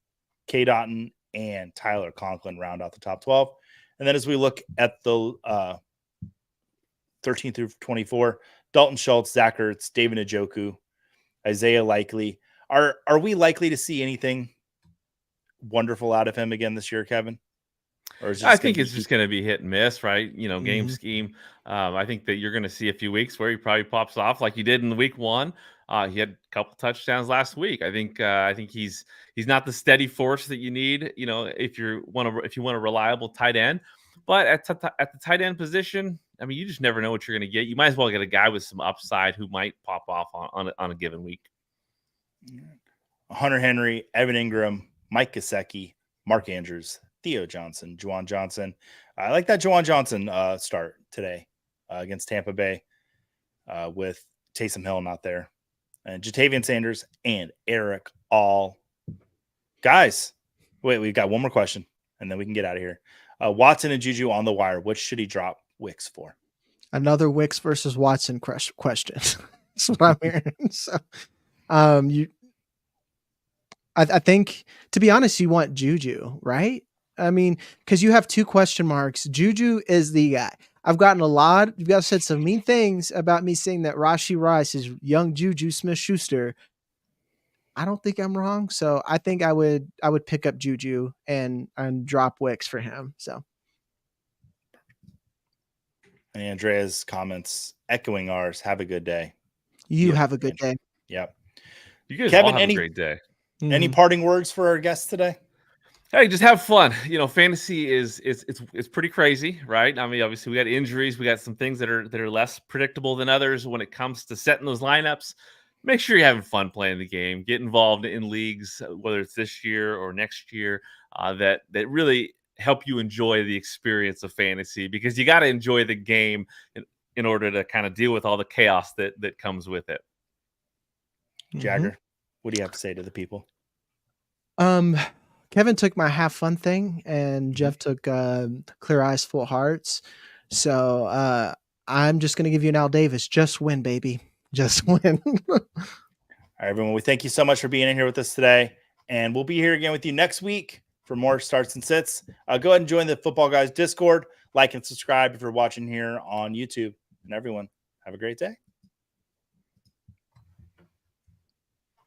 K. Dotton, and Tyler Conklin round out the top 12. And then as we look at the 13 through 24. Dalton Schultz, Zach Ertz, David Njoku, Isaiah Likely. Are we likely to see anything wonderful out of him again this year, Kevin? Or is I think it's just going to be hit and miss, right? Game Mhm. scheme. I think that you're going to see a few weeks where he probably pops off like he did in week 1. He had a couple touchdowns last week. I think he's not the steady force that you need, if you want a reliable tight end. But at the tight end position, I mean, you just never know what you're going to get. You might as well get a guy with some upside who might pop off on a given week. Hunter Henry, Evan Ingram, Mike Gesicki, Mark Andrews, Theo Johnson, Juwan Johnson. I like that Juwan Johnson start today against Tampa Bay with Taysom Hill not there. And Jatavian Sanders and Eric All. Guys, wait, we've got one more question, and then we can get out of here. Watson and Juju on the wire. What should he drop Wicks for? Another Wicks versus Watson question. That's what I'm hearing. So, I think, to be honest, you want Juju, right? I mean, because you have 2 question marks. Juju is the guy. I've gotten you guys said some mean things about me saying that Rashee Rice is young Juju Smith-Schuster. I don't think I'm wrong. So I think I would pick up Juju and drop Wicks for him. So. And Andrea's comments echoing ours. Have a good day. You have a good day. Yep. You guys Kevin, all have a great day. Any parting words for our guests today? Hey, just have fun. Fantasy is pretty crazy, right? I mean, obviously we got injuries, we got some things that are less predictable than others when it comes to setting those lineups. Make sure you're having fun playing the game. Get involved in leagues, whether it's this year or next year, that really help you enjoy the experience of fantasy, because you got to enjoy the game in order to kind of deal with all the chaos that comes with it. Jagger, what do you have to say to the people? Kevin took my have fun thing, and Jeff took clear eyes, full hearts. So I'm just going to give you an Al Davis. Just win, baby. Just win. All right, everyone. We thank you so much for being in here with us today. And we'll be here again with you next week for more starts and sits. Go ahead and join the Football Guys Discord. Like and subscribe if you're watching here on YouTube. And everyone, have a great day.